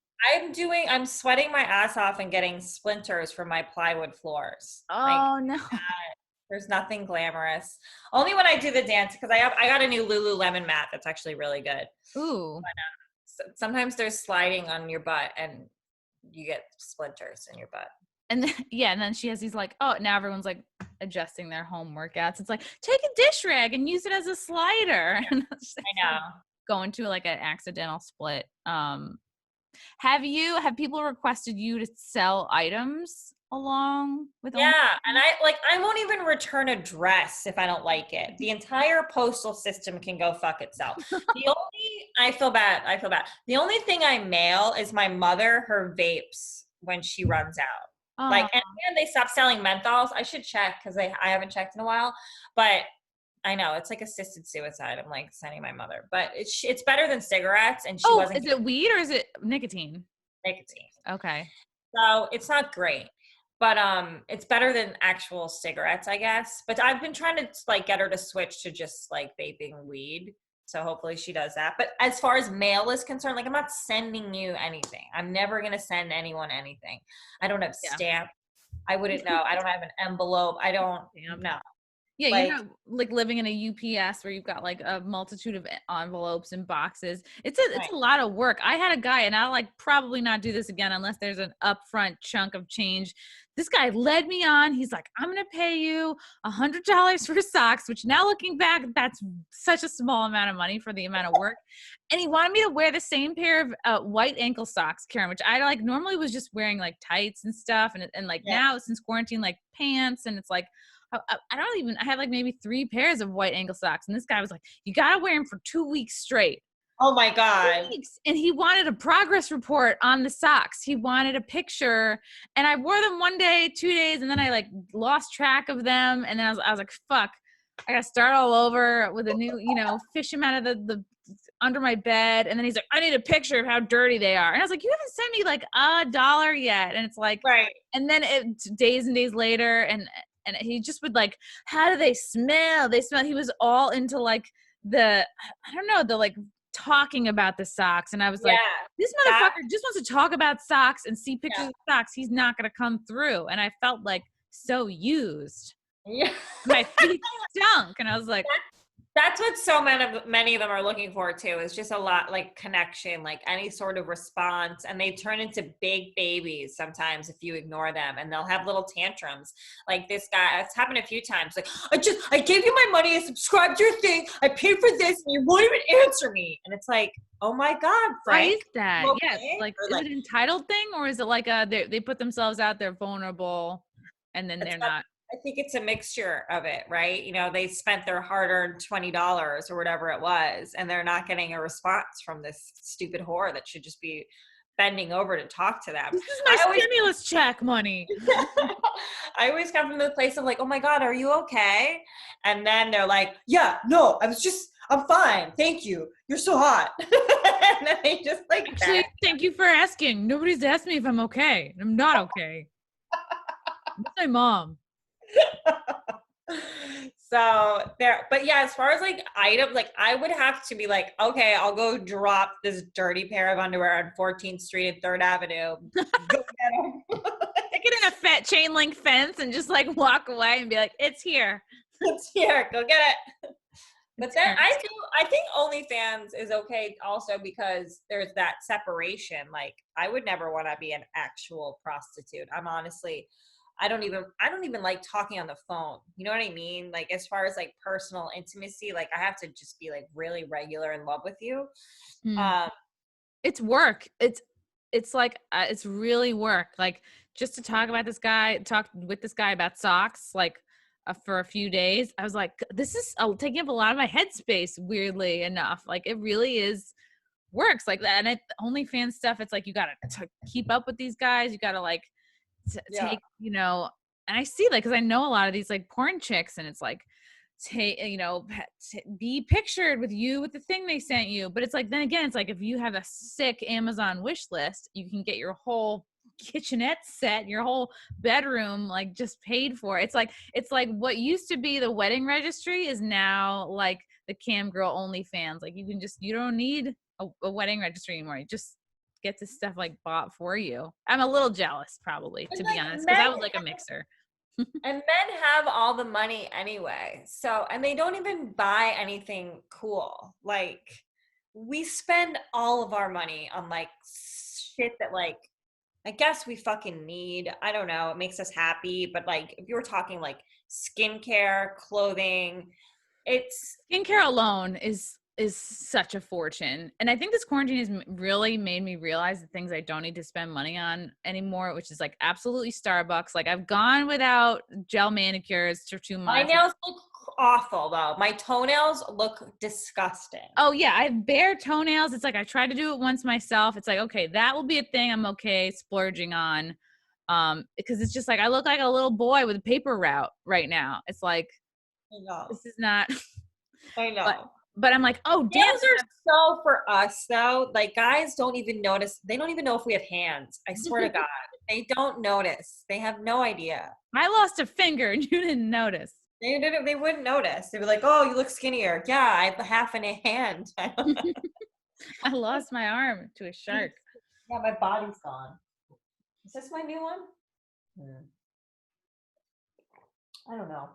S2: sweating my ass off and getting splinters from my plywood floors.
S1: Oh, no.
S2: There's nothing glamorous. Only when I do the dance, because I got a new Lululemon mat that's actually really good.
S1: Ooh.
S3: sometimes there's sliding on your butt and you get splinters in your butt.
S1: And then, and then she has these like, oh, now everyone's like adjusting their home workouts. It's like, take a dish rag and use it as a slider.
S3: I know.
S1: Going to like an accidental split. Have people requested you to sell items along with?
S3: Yeah, and I won't even return a dress if I don't like it. The entire postal system can go fuck itself. I feel bad. The only thing I mail is my mother her vapes when she runs out. Like, and they stopped selling menthols. I should check because I haven't checked in a while, but I know it's like assisted suicide. I'm like sending my mother, but it's better than cigarettes. And she wasn't.
S1: Is it weed or is it nicotine?
S3: Nicotine.
S1: Okay.
S3: So it's not great, but it's better than actual cigarettes, I guess. But I've been trying to like get her to switch to just like vaping weed. So hopefully she does that. But as far as mail is concerned, like I'm not sending you anything. I'm never going to send anyone anything. I don't have stamp. I wouldn't know. I don't have an envelope. I don't know.
S1: Yeah, like, you're not like living in a UPS where you've got like a multitude of envelopes and boxes. It's a lot of work. I had a guy, and I'll like probably not do this again unless there's an upfront chunk of change. This guy led me on. He's like, I'm going to pay you $100 for socks, which now looking back, that's such a small amount of money for the amount of work. And he wanted me to wear the same pair of white ankle socks, Kerryn, which I like normally was just wearing like tights and stuff. And like now since quarantine, like pants, and it's like, I have like maybe 3 pairs of white ankle socks. And this guy was like, you got to wear them for 2 weeks straight.
S3: Oh my God.
S1: And he wanted a progress report on the socks. He wanted a picture. And I wore them 1 day, 2 days, and then I like lost track of them. And then I was like, fuck, I got to start all over with a new, fish them out of the under my bed. And then he's like, I need a picture of how dirty they are. And I was like, you haven't sent me like $1 yet. And it's like,
S3: right.
S1: And then days and days later, and he just would like, how do they smell? He was all into like the like talking about the socks. And I was like, this motherfucker just wants to talk about socks and see pictures of socks. He's not going to come through. And I felt like so used.
S3: Yeah.
S1: My feet stunk. And I was like,
S3: that's what so many of them are looking for too, is just a lot like connection, like any sort of response. And they turn into big babies sometimes if you ignore them, and they'll have little tantrums. Like this guy, it's happened a few times. Like, I gave you my money, I subscribed to your thing, I paid for this, and you won't even answer me. And it's like, oh my God, Frank.
S1: Why is that? Okay? Yes. Like, is it an entitled thing, or is it like they put themselves out there vulnerable and then they're not?
S3: I think it's a mixture of it, right? They spent their hard-earned $20 or whatever it was, and they're not getting a response from this stupid whore that should just be bending over to talk to them.
S1: This is my stimulus check money.
S3: I always come from the place of like, oh my God, are you okay? And then they're like, yeah, no, I'm fine. Thank you. You're so hot. And then they just like,
S1: actually, thank you for asking. Nobody's asked me if I'm okay. I'm not okay. That's my mom.
S3: So there, but yeah, as far as like items, like I would have to be like, okay, I'll go drop this dirty pair of underwear on 14th Street and 3rd Avenue. Go get them.
S1: Get in a fat chain link fence and just like walk away and be like, it's here.
S3: It's here. Go get it. But then I think OnlyFans is okay also because there's that separation. Like I would never want to be an actual prostitute. I don't even like talking on the phone. You know what I mean? Like as far as like personal intimacy, like I have to just be like really regular in love with you.
S1: It's work. It's like, it's really work. Like just to talk with this guy about socks, like for a few days, I was like, this is taking up a lot of my headspace, weirdly enough. Like it really is works like that. And OnlyFans stuff, it's like, you got to keep up with these guys. You got to like, take, and I see like, cause I know a lot of these like porn chicks, and it's like, be pictured with you with the thing they sent you. But it's like, then again, it's like, if you have a sick Amazon wish list, you can get your whole kitchenette set, your whole bedroom, like just paid for. It's like what used to be the wedding registry is now like the cam girl OnlyFans. Like you don't need a wedding registry anymore. You just get this stuff like bought for you. I'm a little jealous probably, to be honest, because I was like a mixer.
S3: And men have all the money anyway. So, and they don't even buy anything cool. Like we spend all of our money on like shit that like I guess we fucking need. I don't know. It makes us happy. But like if you were talking like skincare, clothing, it's
S1: skincare alone is such a fortune. And I think this quarantine has really made me realize the things I don't need to spend money on anymore, which is like absolutely Starbucks. Like I've gone without gel manicures for 2 months.
S3: My nails look awful though. My toenails look disgusting.
S1: Oh yeah, I have bare toenails. It's like I tried to do it once myself. It's like, okay, that will be a thing I'm okay splurging on. Because it's just like I look like a little boy with a paper route right now. It's like
S3: I know.
S1: this is not
S3: I know.
S1: But I'm like, oh damn.
S3: Nails are so for us though. Like guys don't even notice. They don't even know if we have hands. I swear to God. They don't notice. They have no idea.
S1: I lost a finger and you didn't notice.
S3: They wouldn't notice. They'd be like, oh, you look skinnier. Yeah, I have half in a hand.
S1: I lost my arm to a shark.
S3: Yeah, my body's gone. Is this my new one? I don't know.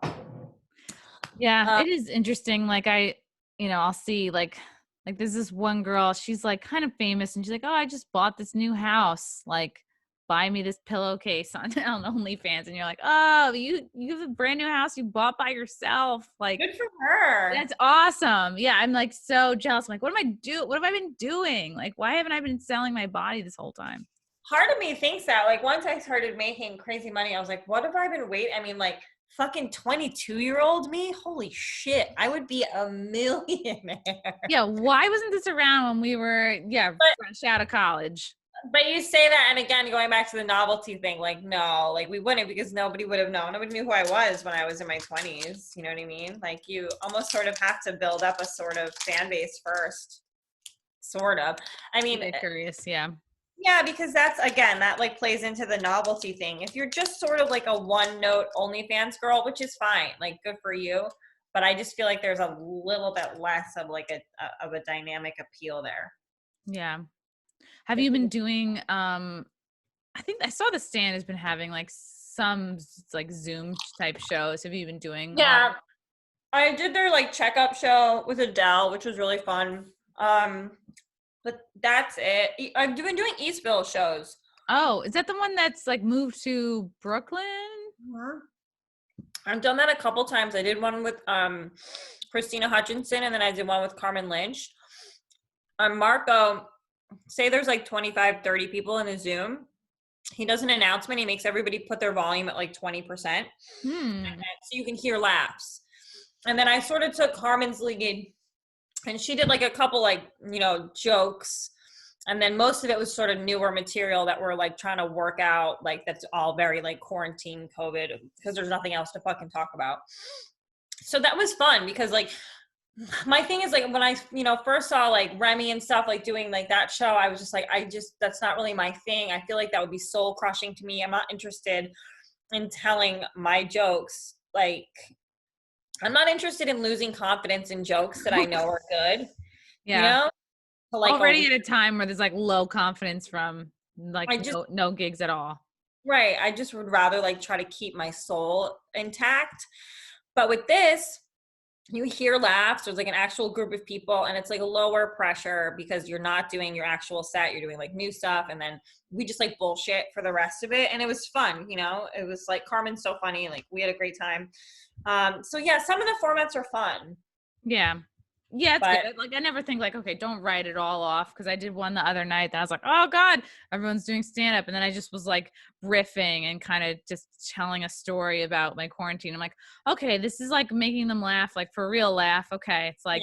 S1: Yeah, it is interesting. Like I'll see like there's this one girl, she's like kind of famous and she's like, oh, I just bought this new house. Like buy me this pillowcase on OnlyFans. And you're like, oh, you have a brand new house you bought by yourself. Like
S3: good for her.
S1: That's awesome. Yeah. I'm like so jealous. I'm like, what have I been doing? Like, why haven't I been selling my body this whole time?
S3: Part of me thinks that like once I started making crazy money, I was like, what have I been waiting? I mean, like fucking 22-year-old me, holy shit, I would be a millionaire.
S1: Yeah, why wasn't this around when we were fresh out of college?
S3: But you say that, and again, going back to the novelty thing, like no, like we wouldn't, because nobody would have known. Nobody knew who I was when I was in my 20s. You know what I mean? Like you almost sort of have to build up a sort of fan base first. Sort of. I mean,
S1: curious, yeah.
S3: Yeah, because that's, again, that like plays into the novelty thing. If you're just sort of like a one-note OnlyFans girl, which is fine, like good for you, but I just feel like there's a little bit less of like a dynamic appeal there.
S1: Yeah. Have you been doing I think I saw the Stand has been having like some like Zoom type shows. Have you been doing?
S3: Yeah. I did their like checkup show with Adele, which was really fun. But that's it. I've been doing Eastville shows.
S1: Oh, is that the one that's like moved to Brooklyn?
S3: Mm-hmm. I've done that a couple times. I did one with Christina Hutchinson, and then I did one with Carmen Lynch. Marco, say there's like 25, 30 people in a Zoom. He does an announcement. He makes everybody put their volume at like 20%. So you can hear laughs. And then I sort of took Carmen's lead, and she did like a couple like, jokes. And then most of it was sort of newer material that we're like trying to work out. Like that's all very like quarantine COVID, because there's nothing else to fucking talk about. So that was fun, because like my thing is like when I, first saw like Remy and stuff like doing like that show, I was just like, that's not really my thing. I feel like that would be soul crushing to me. I'm not interested in telling my jokes. Like, I'm not interested in losing confidence in jokes that I know are good.
S1: Yeah.
S3: Like
S1: already at a time where there's like low confidence from like no gigs at all.
S3: Right. I just would rather like try to keep my soul intact. But with this, you hear laughs. There's like an actual group of people, and it's like a lower pressure because you're not doing your actual set. You're doing like new stuff. And then we just like bullshit for the rest of it. And it was fun. It was like Carmen's so funny. Like we had a great time. So yeah, some of the formats are fun.
S1: Yeah. Yeah, it's good. Like I never think like, okay, don't write it all off, because I did one the other night that I was like, oh God, everyone's doing stand-up, and then I just was like riffing and kind of just telling a story about my quarantine. I'm like, okay, this is like making them laugh, like for real laugh. Okay, it's like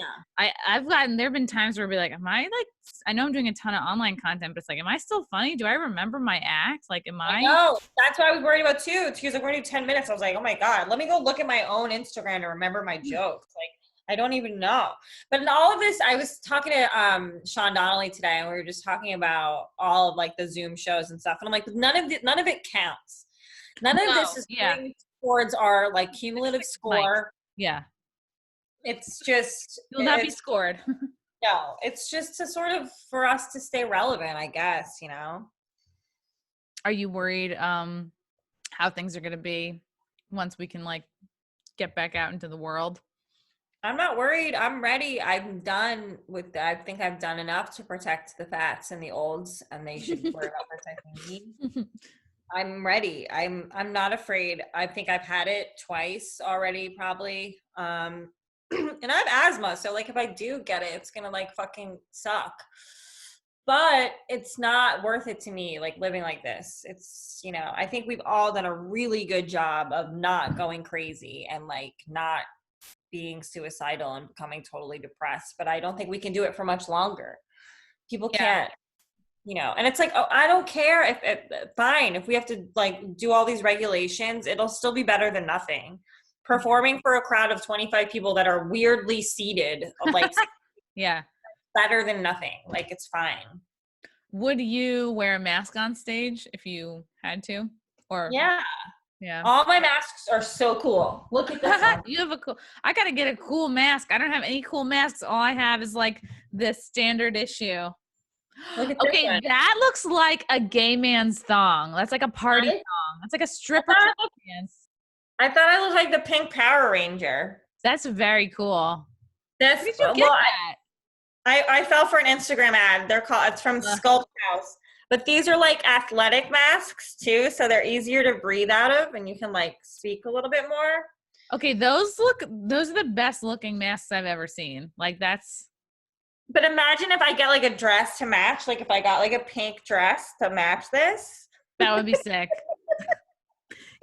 S1: there've been times where I'll be like, am I like, I know I'm doing a ton of online content, but it's like, am I still funny? Do I remember my act? Like, am I?
S3: No, that's what I was worried about too. She was like, we're gonna do 10 minutes. I was like, oh my God, let me go look at my own Instagram to remember my jokes. Like, I don't even know. But in all of this, I was talking to Sean Donnelly today, and we were just talking about all of like the Zoom shows and stuff. And I'm like, none of it counts. None of this is going towards our like cumulative score.
S1: Yeah.
S3: It's just
S1: you'll not be scored.
S3: No, it's just to sort of for us to stay relevant, I guess,
S1: Are you worried how things are gonna be once we can like get back out into the world?
S3: I'm not worried. I'm ready. I'm done with that. I think I've done enough to protect the fats and the olds, and they should worry about protecting me. I'm ready. I'm not afraid. I think I've had it twice already, probably. And I have asthma, so like if I do get it, it's gonna like fucking suck. But it's not worth it to me, like living like this. It's, you know, I think we've all done a really good job of not going crazy and like not being suicidal and becoming totally depressed. But I don't think we can do it for much longer. People can't, you know, and it's like, oh, I don't care if fine, if we have to like do all these regulations, it'll still be better than nothing. Performing for a crowd of 25 people that are weirdly seated, like
S1: Yeah.
S3: better than nothing. Like it's fine.
S1: Would you wear a mask on stage if you had to? Or
S3: Yeah.
S1: Yeah.
S3: All my masks are so cool. Look at this one.
S1: You have a cool. I gotta get a cool mask. I don't have any cool masks. All I have is like the standard issue.
S3: Look at
S1: Okay,
S3: this one.
S1: that looks like a gay man's thong. That's like a party thong. That's like a stripper pants.
S3: I thought I looked like the Pink Power Ranger.
S1: That's very cool.
S3: This,
S1: Where did you get that?
S3: I fell for an Instagram ad. It's from Sculpt House. But these are like athletic masks too, so they're easier to breathe out of and you can like speak a little bit more.
S1: Okay, those are the best looking masks I've ever seen. Like that's.
S3: But imagine if I get like a dress to match, like if I got like a pink dress to match this.
S1: That would be sick.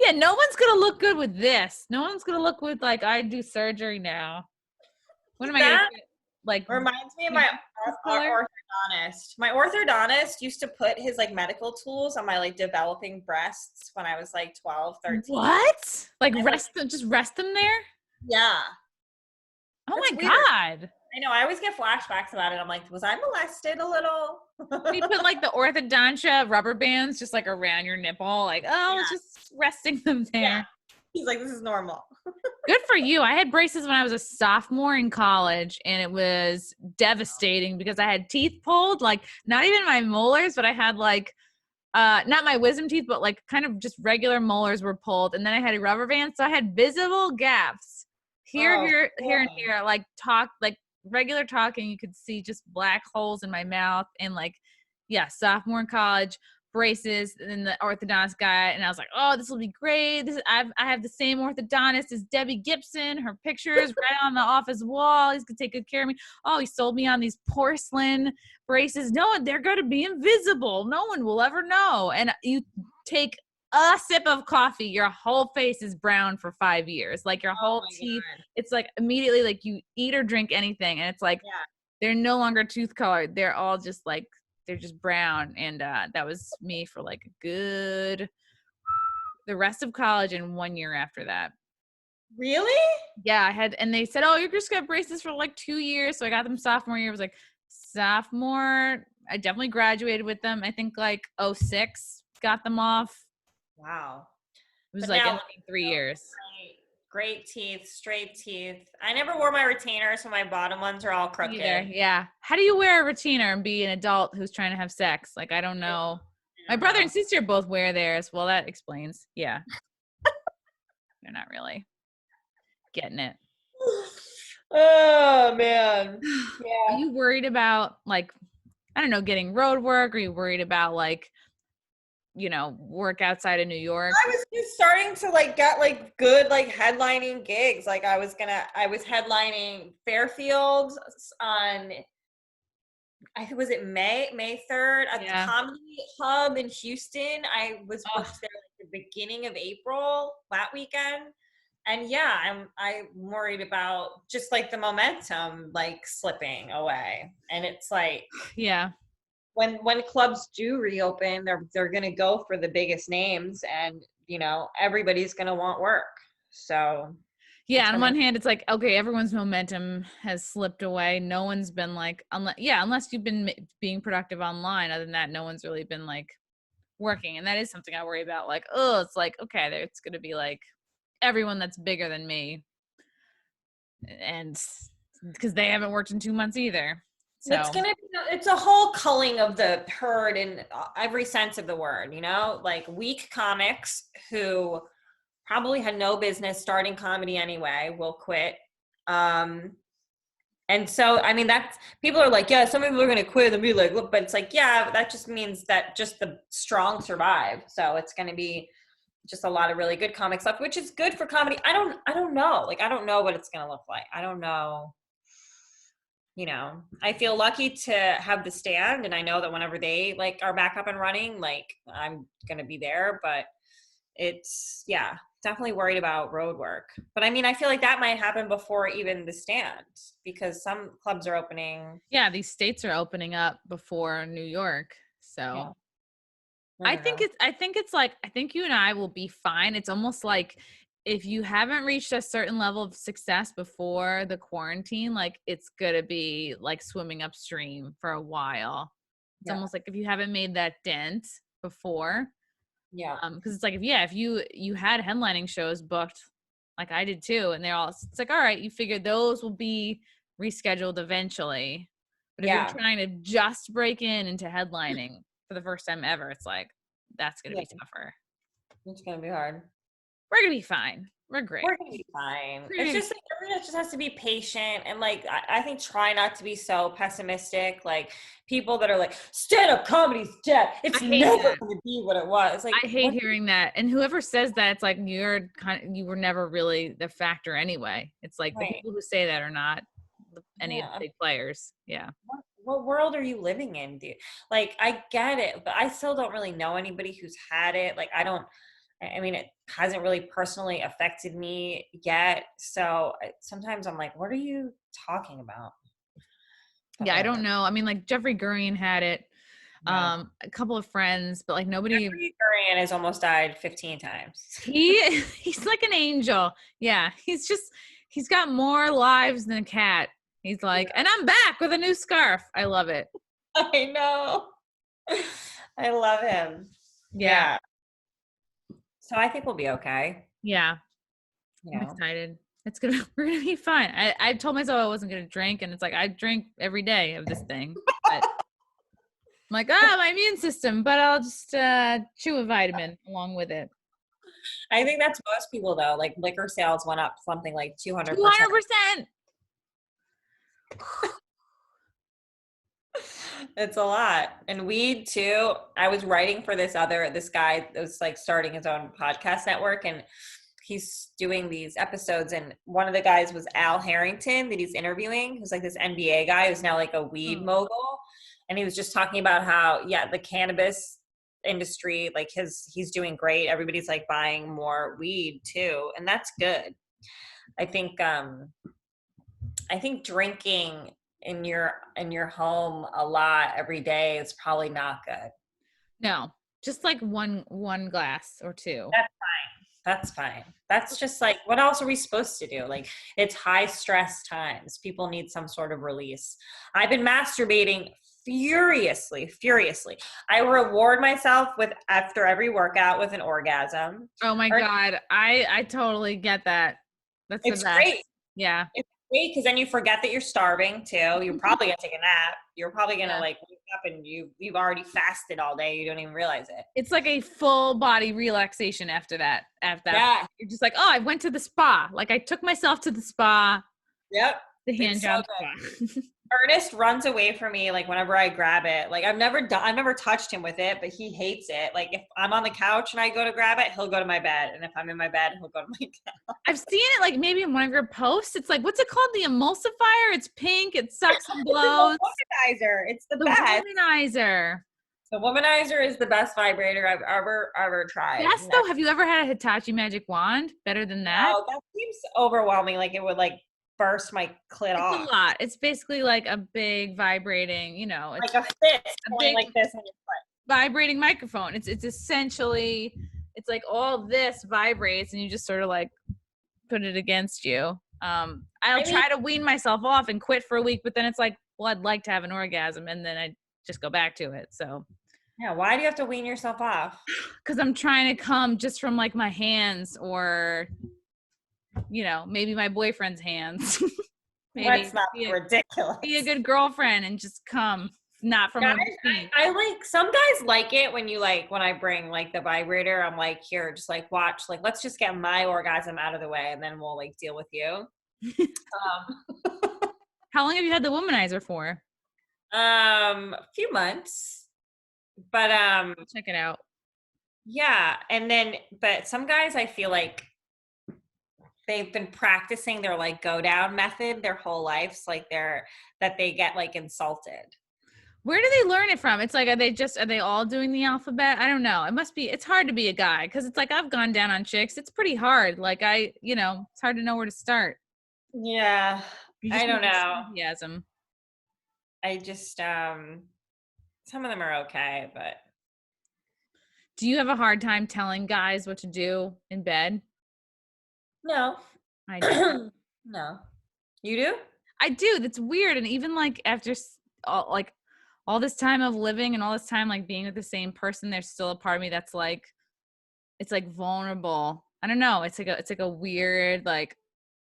S1: Yeah, no one's gonna look good with this. No one's gonna look with like I do surgery now. What am I gonna get? Like
S3: reminds me of my orthodontist. My orthodontist used to put his like medical tools on my like developing breasts when I was like 12, 13.
S1: What? Like just rest them there?
S3: Yeah.
S1: Oh my God.
S3: I know. I always get flashbacks about it. I'm like, was I molested a little?
S1: You put like the orthodontia rubber bands just like around your nipple, like, just resting them there. Yeah.
S3: He's like, this is normal.
S1: Good for you. I had braces when I was a sophomore in college, and it was devastating because I had teeth pulled, like not even my molars, but I had like, not my wisdom teeth, but like kind of just regular molars were pulled. And then I had a rubber band. So I had visible gaps here, and here, like regular talking. You could see just black holes in my mouth and like, sophomore in college. Braces, and then the orthodontist guy, and I was like, oh, this will be great. I have the same orthodontist as Debbie Gibson. Her picture is right on the office wall. He's gonna take good care of me. Oh, he sold me on these porcelain braces. No, they're gonna be invisible. No one will ever know. And you take a sip of coffee, your whole face is brown for 5 years. Like your whole teeth. God. It's like immediately like you eat or drink anything, and it's like they're no longer tooth colored. They're all just like they're just brown. And that was me for like the rest of college and 1 year after that.
S3: Really?
S1: Yeah, and they said, oh, you're just gonna have braces for like 2 years. So I got them sophomore year. I was like, sophomore, I definitely graduated with them. I think like 06 got them off.
S3: Wow.
S1: It was like in 3 years.
S3: Great teeth, straight teeth. I never wore my retainers, so my bottom ones are all crooked.
S1: Yeah. How do you wear a retainer and be an adult who's trying to have sex? Like, I don't know. My brother and sister both wear theirs. Well, that explains. Yeah. They're not really getting it.
S3: Oh, man. Yeah.
S1: Are you worried about, like, I don't know, getting road work? Are you worried about, like, work outside of New York?
S3: I was just starting to like get like good like headlining gigs. Like I was headlining Fairfield on, I think was it May 3rd at the Comedy Hub in Houston. I was booked there like the beginning of April that weekend. And I'm worried about just like the momentum like slipping away. And it's like when clubs do reopen, they're going to go for the biggest names, and everybody's going to want work. So
S1: on one hand, it's like, okay, everyone's momentum has slipped away. No one's been like, unless you've been being productive online. Other than that, no one's really been like working, and that is something I worry about. Like, it's like, okay, it's going to be like everyone that's bigger than me, and because they haven't worked in 2 months either. So
S3: it's a whole culling of the herd in every sense of the word, like weak comics who probably had no business starting comedy anyway will quit. And so, I mean, that's, people are like, yeah, some people are going to quit and be like, look, but it's like, yeah, that just means that just the strong survive. So it's going to be just a lot of really good comics left, which is good for comedy. I don't know. Like, I don't know what it's going to look like. I don't know. You know, I feel lucky to have the Stand, and I know that whenever they like are back up and running, like I'm going to be there, but it's, yeah, definitely worried about road work. But I mean, I feel like that might happen before even the Stand, because some clubs are opening.
S1: Yeah, these states are opening up before New York. So
S3: Yeah.
S1: I think you and I will be fine. It's almost like if you haven't reached a certain level of success before the quarantine, like it's gonna be like swimming upstream for a while. It's almost like if you haven't made that dent before.
S3: Yeah.
S1: Because it's like if you had headlining shows booked, like I did too, and it's like, all right, you figure those will be rescheduled eventually. But if you're trying to just break into headlining for the first time ever, it's like that's gonna be tougher.
S3: It's gonna be hard.
S1: We're gonna be fine. We're great.
S3: We're gonna be fine. It's just like everyone just has to be patient, and like I think try not to be so pessimistic. Like people that are like stand-up comedy's dead. It's never gonna be what it was. Like
S1: I hate hearing that. And whoever says that, it's like you were never really the factor anyway. It's like the people who say that are not any of the big players. Yeah.
S3: What world are you living in, dude? Like I get it, but I still don't really know anybody who's had it. Like I mean, it hasn't really personally affected me yet. So sometimes I'm like, what are you talking about?
S1: But I don't know. I mean, like Jeffrey Gurian had it, a couple of friends, but like nobody.
S3: Jeffrey Gurian has almost died 15 times.
S1: He's like an angel. Yeah. He's got more lives than a cat. He's like, and I'm back with a new scarf. I love it.
S3: I know. I love him.
S1: Yeah.
S3: So I think we'll be okay.
S1: Yeah. I'm excited. We're gonna be fine. I told myself I wasn't gonna drink, and it's like I drink every day of this thing. But I'm like, my immune system, but I'll just chew a vitamin along with it.
S3: I think that's most people though. Like liquor sales went up something like 200%.
S1: 200%.
S3: It's a lot. And weed too. I was writing for this guy that was like starting his own podcast network, and he's doing these episodes, and one of the guys was Al Harrington that he's interviewing, who's like this NBA guy who's now like a weed mogul. And he was just talking about how, the cannabis industry, like he's doing great. Everybody's like buying more weed too. And that's good. I think drinking in your home a lot every day is probably not good.
S1: No, just like one glass or two.
S3: That's fine. That's just like, what else are we supposed to do? Like, it's high stress times. People need some sort of release. I've been masturbating furiously. I reward myself after every workout with an orgasm.
S1: Oh my God. I totally get that. It's the best.
S3: Great.
S1: Yeah.
S3: It's great because then you forget that you're starving too. You're probably gonna take a nap. You're probably gonna like wake up and you've already fasted all day. You don't even realize it.
S1: It's like a full body relaxation after that. You're just like, oh, I went to the spa. Like I took myself to the spa.
S3: Yep.
S1: The hand job spa.
S3: Ernest runs away from me like whenever I grab it. Like I've never touched him with it, but he hates it. Like if I'm on the couch and I go to grab it, he'll go to my bed, and if I'm in my bed, he'll go to my couch.
S1: I've seen it like maybe in one of your posts. It's like, what's it called? The emulsifier. It's pink. It sucks and blows.
S3: The womanizer. It's the best.
S1: Womanizer.
S3: The womanizer is the best vibrator I've ever tried.
S1: Yes, though. Have you ever had a Hitachi magic wand? Better than that?
S3: Oh, that seems overwhelming. Like it would like burst my clit off.
S1: It's a lot. It's basically like a big vibrating,
S3: it's like a fist going like this on your foot.
S1: Vibrating microphone. It's essentially, it's like all this vibrates and you just sort of like put it against you. I'll try to wean myself off and quit for a week, but then it's like, well, I'd like to have an orgasm, and then I just go back to it. So
S3: yeah, why do you have to wean yourself off?
S1: Because I'm trying to come just from like my hands or maybe my boyfriend's hands. Maybe
S3: that's not ridiculous.
S1: Be a good girlfriend and just come, not from a machine.
S3: I like, some guys like it when you like, when I bring like the vibrator, I'm like, here, just like watch, like let's just get my orgasm out of the way and then we'll like deal with you.
S1: How long have you had the womanizer for?
S3: A few months, but
S1: check it out.
S3: Yeah, and then but some guys I feel like they've been practicing their like go down method their whole lives, like that they get like insulted.
S1: Where do they learn it from? It's like, are they all doing the alphabet? I don't know. It's hard to be a guy because it's like I've gone down on chicks. It's pretty hard. Like it's hard to know where to start.
S3: Yeah, I don't know.
S1: Enthusiasm.
S3: I just some of them are okay, but.
S1: Do you have a hard time telling guys what to do in bed?
S3: No.
S1: I do.
S3: No. You do?
S1: I do. That's weird. And even like after all this time of living and all this time like being with the same person, there's still a part of me that's like, it's like vulnerable. I don't know. It's like a weird, like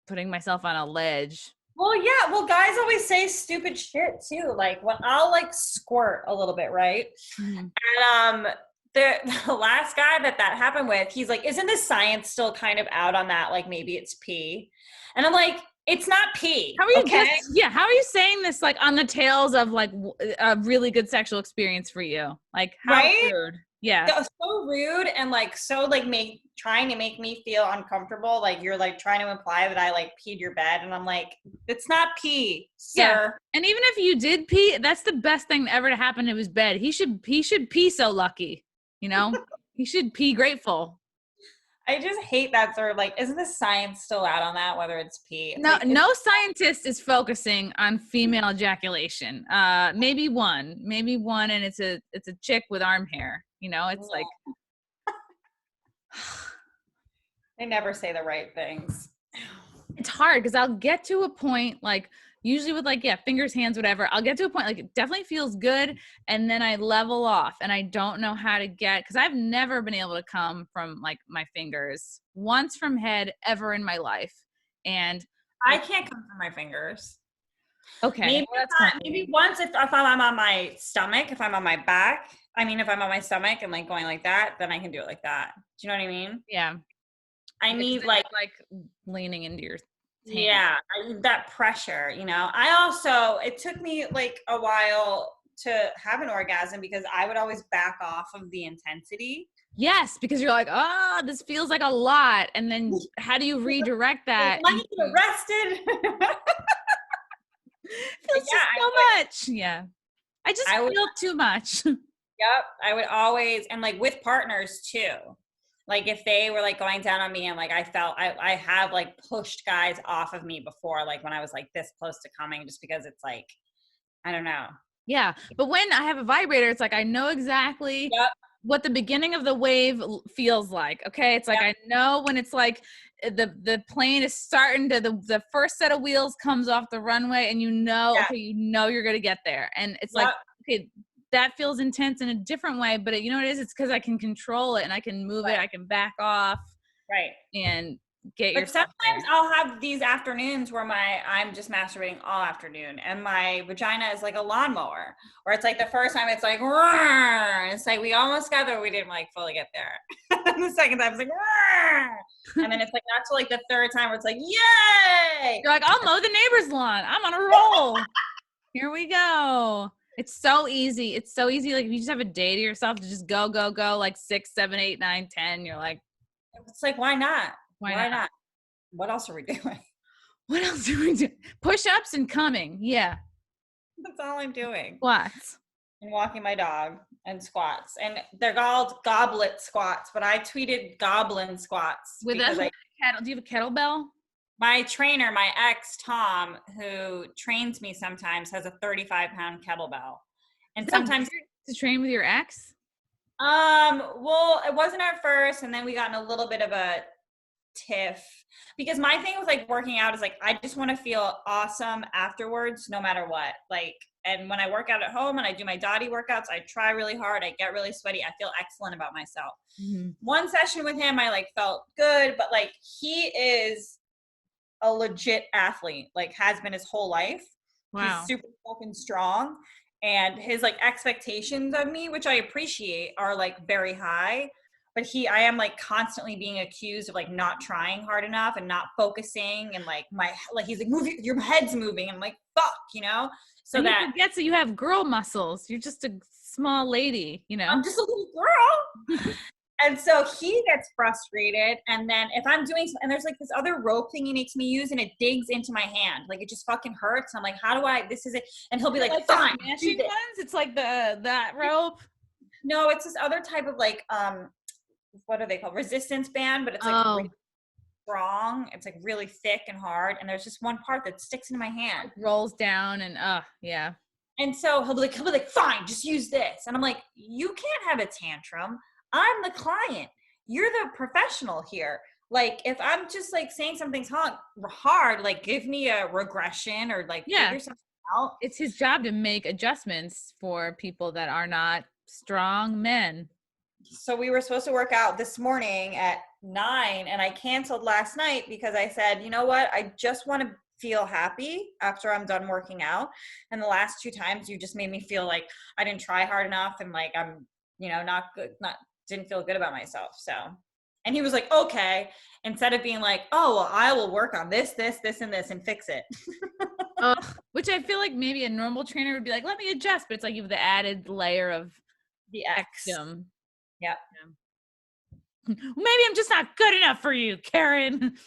S1: putting myself on a ledge.
S3: Well, yeah. Well, guys always say stupid shit too. Like when I'll like squirt a little bit, right? Mm-hmm. And the last guy that happened with, he's like, isn't this science still kind of out on that? Like maybe it's pee. And I'm like, it's not pee.
S1: How are you how are you saying this like on the tails of like a really good sexual experience for you? Like how rude. Yeah.
S3: So rude and like so like trying to make me feel uncomfortable. Like you're like trying to imply that I like peed your bed, and I'm like, it's not pee, sir. Yeah.
S1: And even if you did pee, that's the best thing ever to happen to his bed. He should pee so lucky. You know, he should pee grateful.
S3: I just hate that sort of like, isn't the science still out on that, whether it's pee?
S1: No,
S3: like,
S1: no scientist is focusing on female ejaculation. Maybe one, and it's a chick with arm hair. You know, it's like.
S3: They never say the right things.
S1: It's hard because I'll get to a point like, usually with like, fingers, hands, whatever, I'll get to a point like it definitely feels good. And then I level off and I don't know how to because I've never been able to come from like my fingers once from head ever in my life. And
S3: I can't come from my fingers.
S1: Okay.
S3: Maybe once if I'm on my stomach, if I'm on my back, if I'm on my stomach and like going like that, then I can do it like that. Do you know what I mean?
S1: Yeah.
S3: I need like
S1: leaning into your hand.
S3: Yeah, I need that pressure, you know. It took me like a while to have an orgasm because I would always back off of the intensity.
S1: Yes, because you're like, oh, this feels like a lot. And then how do you redirect that?
S3: I get arrested.
S1: Feels so much. Yeah. I feel too much.
S3: Yep. I would always, and like with partners too. Like if they were like going down on me and like I felt I have like pushed guys off of me before, like when I was like this close to coming, just because it's like, I don't know.
S1: Yeah. But when I have a vibrator, it's like I know exactly what the beginning of the wave feels like. Okay. It's like I know when it's like the plane is starting to the first set of wheels comes off the runway and okay, you're gonna get there. And it's like, okay, that feels intense in a different way, but you know what it is? It's because I can control it and I can move it. I can back off.
S3: Right.
S1: And get
S3: But sometimes I'll have these afternoons where I'm just masturbating all afternoon and my vagina is like a lawnmower, or it's like the first time it's like, Rrr! It's like we almost got there, we didn't like fully get there. And the second time it's like, Rrr! And then it's like not till like the third time where it's like, yay!
S1: You're like, I'll mow the neighbor's lawn. I'm on a roll. Here we go. It's so easy. It's so easy. Like if you just have a day to yourself to just go, like 6, 7, 8, 9, 10. You're like,
S3: it's like, why not?
S1: Why not?
S3: What else are we doing?
S1: What else are we doing? Push-ups and coming. Yeah.
S3: That's all I'm doing.
S1: Squats.
S3: And walking my dog and squats. And they're called goblet squats, but I tweeted goblin squats.
S1: Do you have a kettlebell?
S3: My trainer, my ex, Tom, who trains me sometimes, has a 35-pound kettlebell. And sometimes
S1: to train with your ex?
S3: Well, it wasn't at first, and then we got in a little bit of a tiff. Because my thing with like working out is like I just want to feel awesome afterwards, no matter what. Like, and when I work out at home and I do my Dottie workouts, I try really hard. I get really sweaty. I feel excellent about myself. Mm-hmm. One session with him, I like felt good, but like he is a legit athlete, like has been his whole life. Wow. He's super fucking strong, and his like expectations of me, which I appreciate, are like very high,
S2: but I am like constantly being accused of like not trying hard enough and not focusing, and like he's like, move your head's moving. I'm like, fuck, you know? So
S1: and
S2: that
S1: he forgets that you have girl muscles. You're just a small lady, you know?
S2: I'm just a little girl. And so he gets frustrated. And then if I'm doing, and there's like this other rope thing he makes me use, and it digs into my hand. Like it just fucking hurts. I'm like, how do this is it. And he'll be like, fine.
S1: Smashing ones? It's like that rope.
S2: No, it's this other type of like, what are they called? Resistance band, but it's like really strong. It's like really thick and hard. And there's just one part that sticks into my hand.
S1: It rolls down and yeah.
S2: And so he'll be like, fine, just use this. And I'm like, you can't have a tantrum. I'm the client. You're the professional here. Like, if I'm just like saying something's hard, like give me a regression or like figure something out.
S1: It's his job to make adjustments for people that are not strong men.
S2: So we were supposed to work out this morning at 9, and I canceled last night because I said, you know what? I just want to feel happy after I'm done working out. And the last 2 times you just made me feel like I didn't try hard enough, and like I'm, not good, didn't feel good about myself. So, and he was like, okay, instead of being like, oh, well, I will work on this, and this and fix it.
S1: Which I feel like maybe a normal trainer would be like, let me adjust, but it's like you have the added layer of
S2: the X.
S1: Yeah. Maybe I'm just not good enough for you, Kerryn.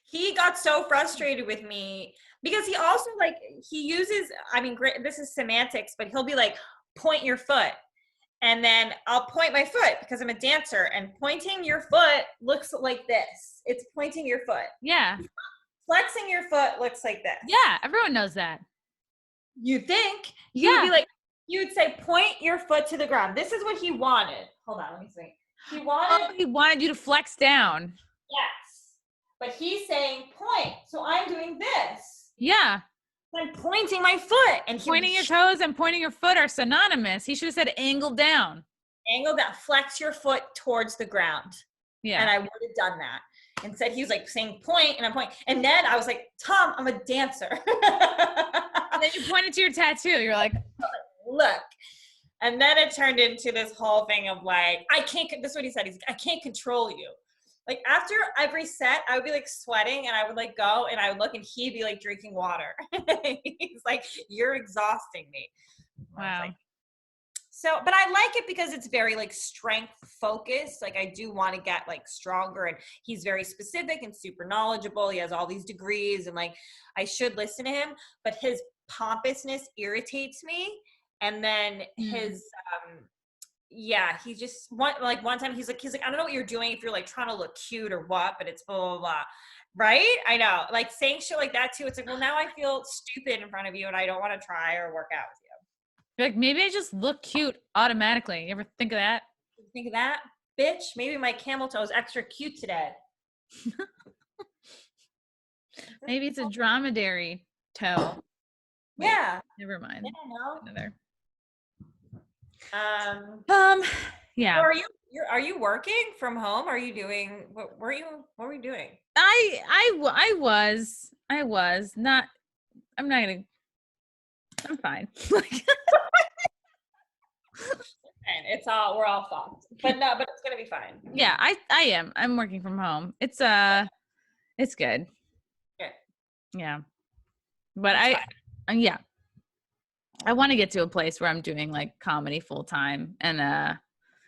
S2: He got so frustrated with me because he also like, he uses, I mean, great, this is semantics, but he'll be like, point your foot. And then I'll point my foot because I'm a dancer, and pointing your foot looks like this. It's pointing your foot.
S1: Yeah.
S2: Flexing your foot looks like this.
S1: Yeah, everyone knows that.
S2: You think? You'd be like, you would say, point your foot to the ground. This is what he wanted. Hold on, let me see. He
S1: wanted you to flex down.
S2: Yes. But he's saying point. So I'm doing this.
S1: Yeah.
S2: I'm pointing my foot. And
S1: pointing your toes and pointing your foot are synonymous. He should have said angle down.
S2: Angle down. Flex your foot towards the ground. Yeah. And I would have done that. Instead, he was like saying point, and I'm pointing. And then I was like, Tom, I'm a dancer.
S1: And then you pointed to your tattoo. You're like,
S2: look. And then it turned into this whole thing of like, this is what he said. He's like, I can't control you. Like after every set, I would be like sweating, and I would like go and I would look, and he'd be like drinking water. He's like, you're exhausting me.
S1: Wow.
S2: So, but I like it because it's very like strength focused. Like I do want to get like stronger, and he's very specific and super knowledgeable. He has all these degrees, and like I should listen to him, but his pompousness irritates me. And then his, he just one time he's like, I don't know what you're doing, if you're like trying to look cute or what, but it's blah, blah, blah. Right? I know. Like saying shit like that too. It's like, well, now I feel stupid in front of you, and I don't want to try or work out with you.
S1: You're like, maybe I just look cute automatically. You ever think of that?
S2: Think of that? Bitch, maybe my camel toe is extra cute today.
S1: Maybe it's a dromedary toe. Wait,
S2: yeah.
S1: Never mind.
S2: Yeah, no.
S1: Another.
S2: Yeah. So are you working from home? Are you doing what were you doing?
S1: I was not. I'm fine.
S2: We're all fucked. But it's gonna be fine.
S1: Yeah, I am. I'm working from home. It's good.
S2: Good.
S1: Yeah. But I want to get to a place where I'm doing like comedy full time, and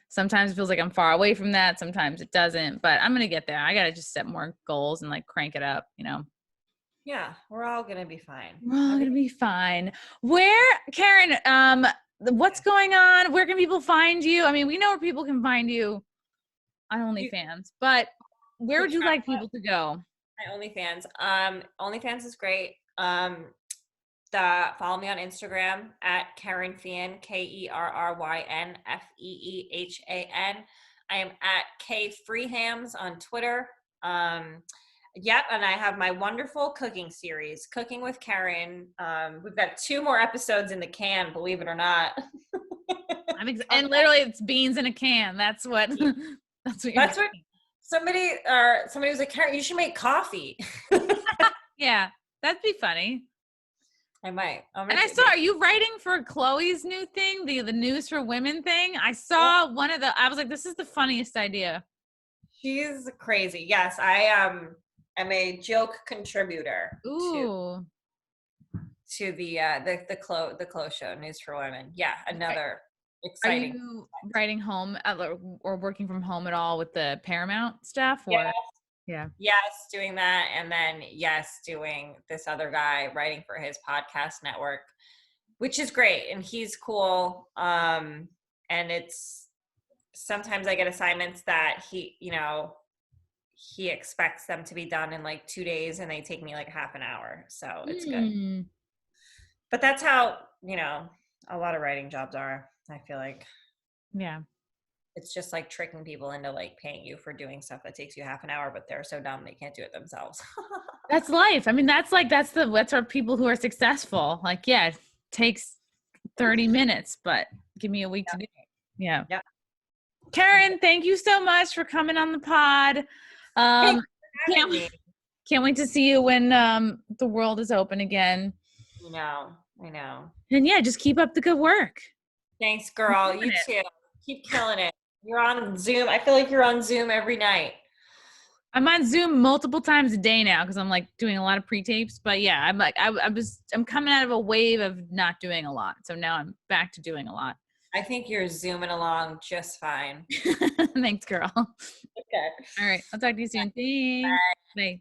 S1: sometimes it feels like I'm far away from that. Sometimes it doesn't, but I'm going to get there. I got to just set more goals and like crank it up,
S2: Yeah, we're all going to be fine.
S1: We're all going to be fine. Kerryn, what's going on? Where can people find you? I mean, we know where people can find you on OnlyFans, but where would you like people to go?
S2: My OnlyFans. OnlyFans is great. Follow me on Instagram at Kerryn Feehan, KerrynFeehan. I am at KFreehams on Twitter. Yep, and I have my wonderful cooking series, Cooking with Kerryn. We've got 2 more episodes in the can, believe it or not.
S1: And literally, it's beans in a can. That's what. That's what.
S2: Somebody was like, Kerryn, you should make coffee.
S1: Yeah, that'd be funny.
S3: I might.
S1: And I saw, are you writing for Chloe's new thing, the News for Women thing? I saw I was like, this is the funniest idea.
S3: She's crazy. Yes, I am a joke contributor to the Chloe show, News for Women. Yeah, another exciting.
S1: Are you writing home or working from home at all with the Paramount stuff? Or
S3: Yes, doing that, and then doing this other guy writing for his podcast network, which is great, and he's cool. And it's sometimes I get assignments that he expects them to be done in like 2 days, and they take me like half an hour, so it's good. But that's how a lot of writing jobs are. I feel like it's just like tricking people into like paying you for doing stuff that takes you half an hour, but they're so dumb they can't do it themselves.
S1: That's life. I mean, that's our people who are successful. Like, it takes 30 minutes, but give me a week to do it. Yeah. Kerryn, thank you so much for coming on the pod. Can't wait to see you when the world is open again.
S3: I know.
S1: And just keep up the good work.
S3: Thanks, girl. You too. Keep killing it. You're on Zoom. I feel like you're on Zoom every night.
S1: I'm on Zoom multiple times a day now because I'm like doing a lot of pre-tapes. But I'm like, I'm coming out of a wave of not doing a lot. So now I'm back to doing a lot.
S3: I think you're zooming along just fine.
S1: Thanks, girl.
S3: Okay.
S1: All right. I'll talk to you soon. Thanks. Bye.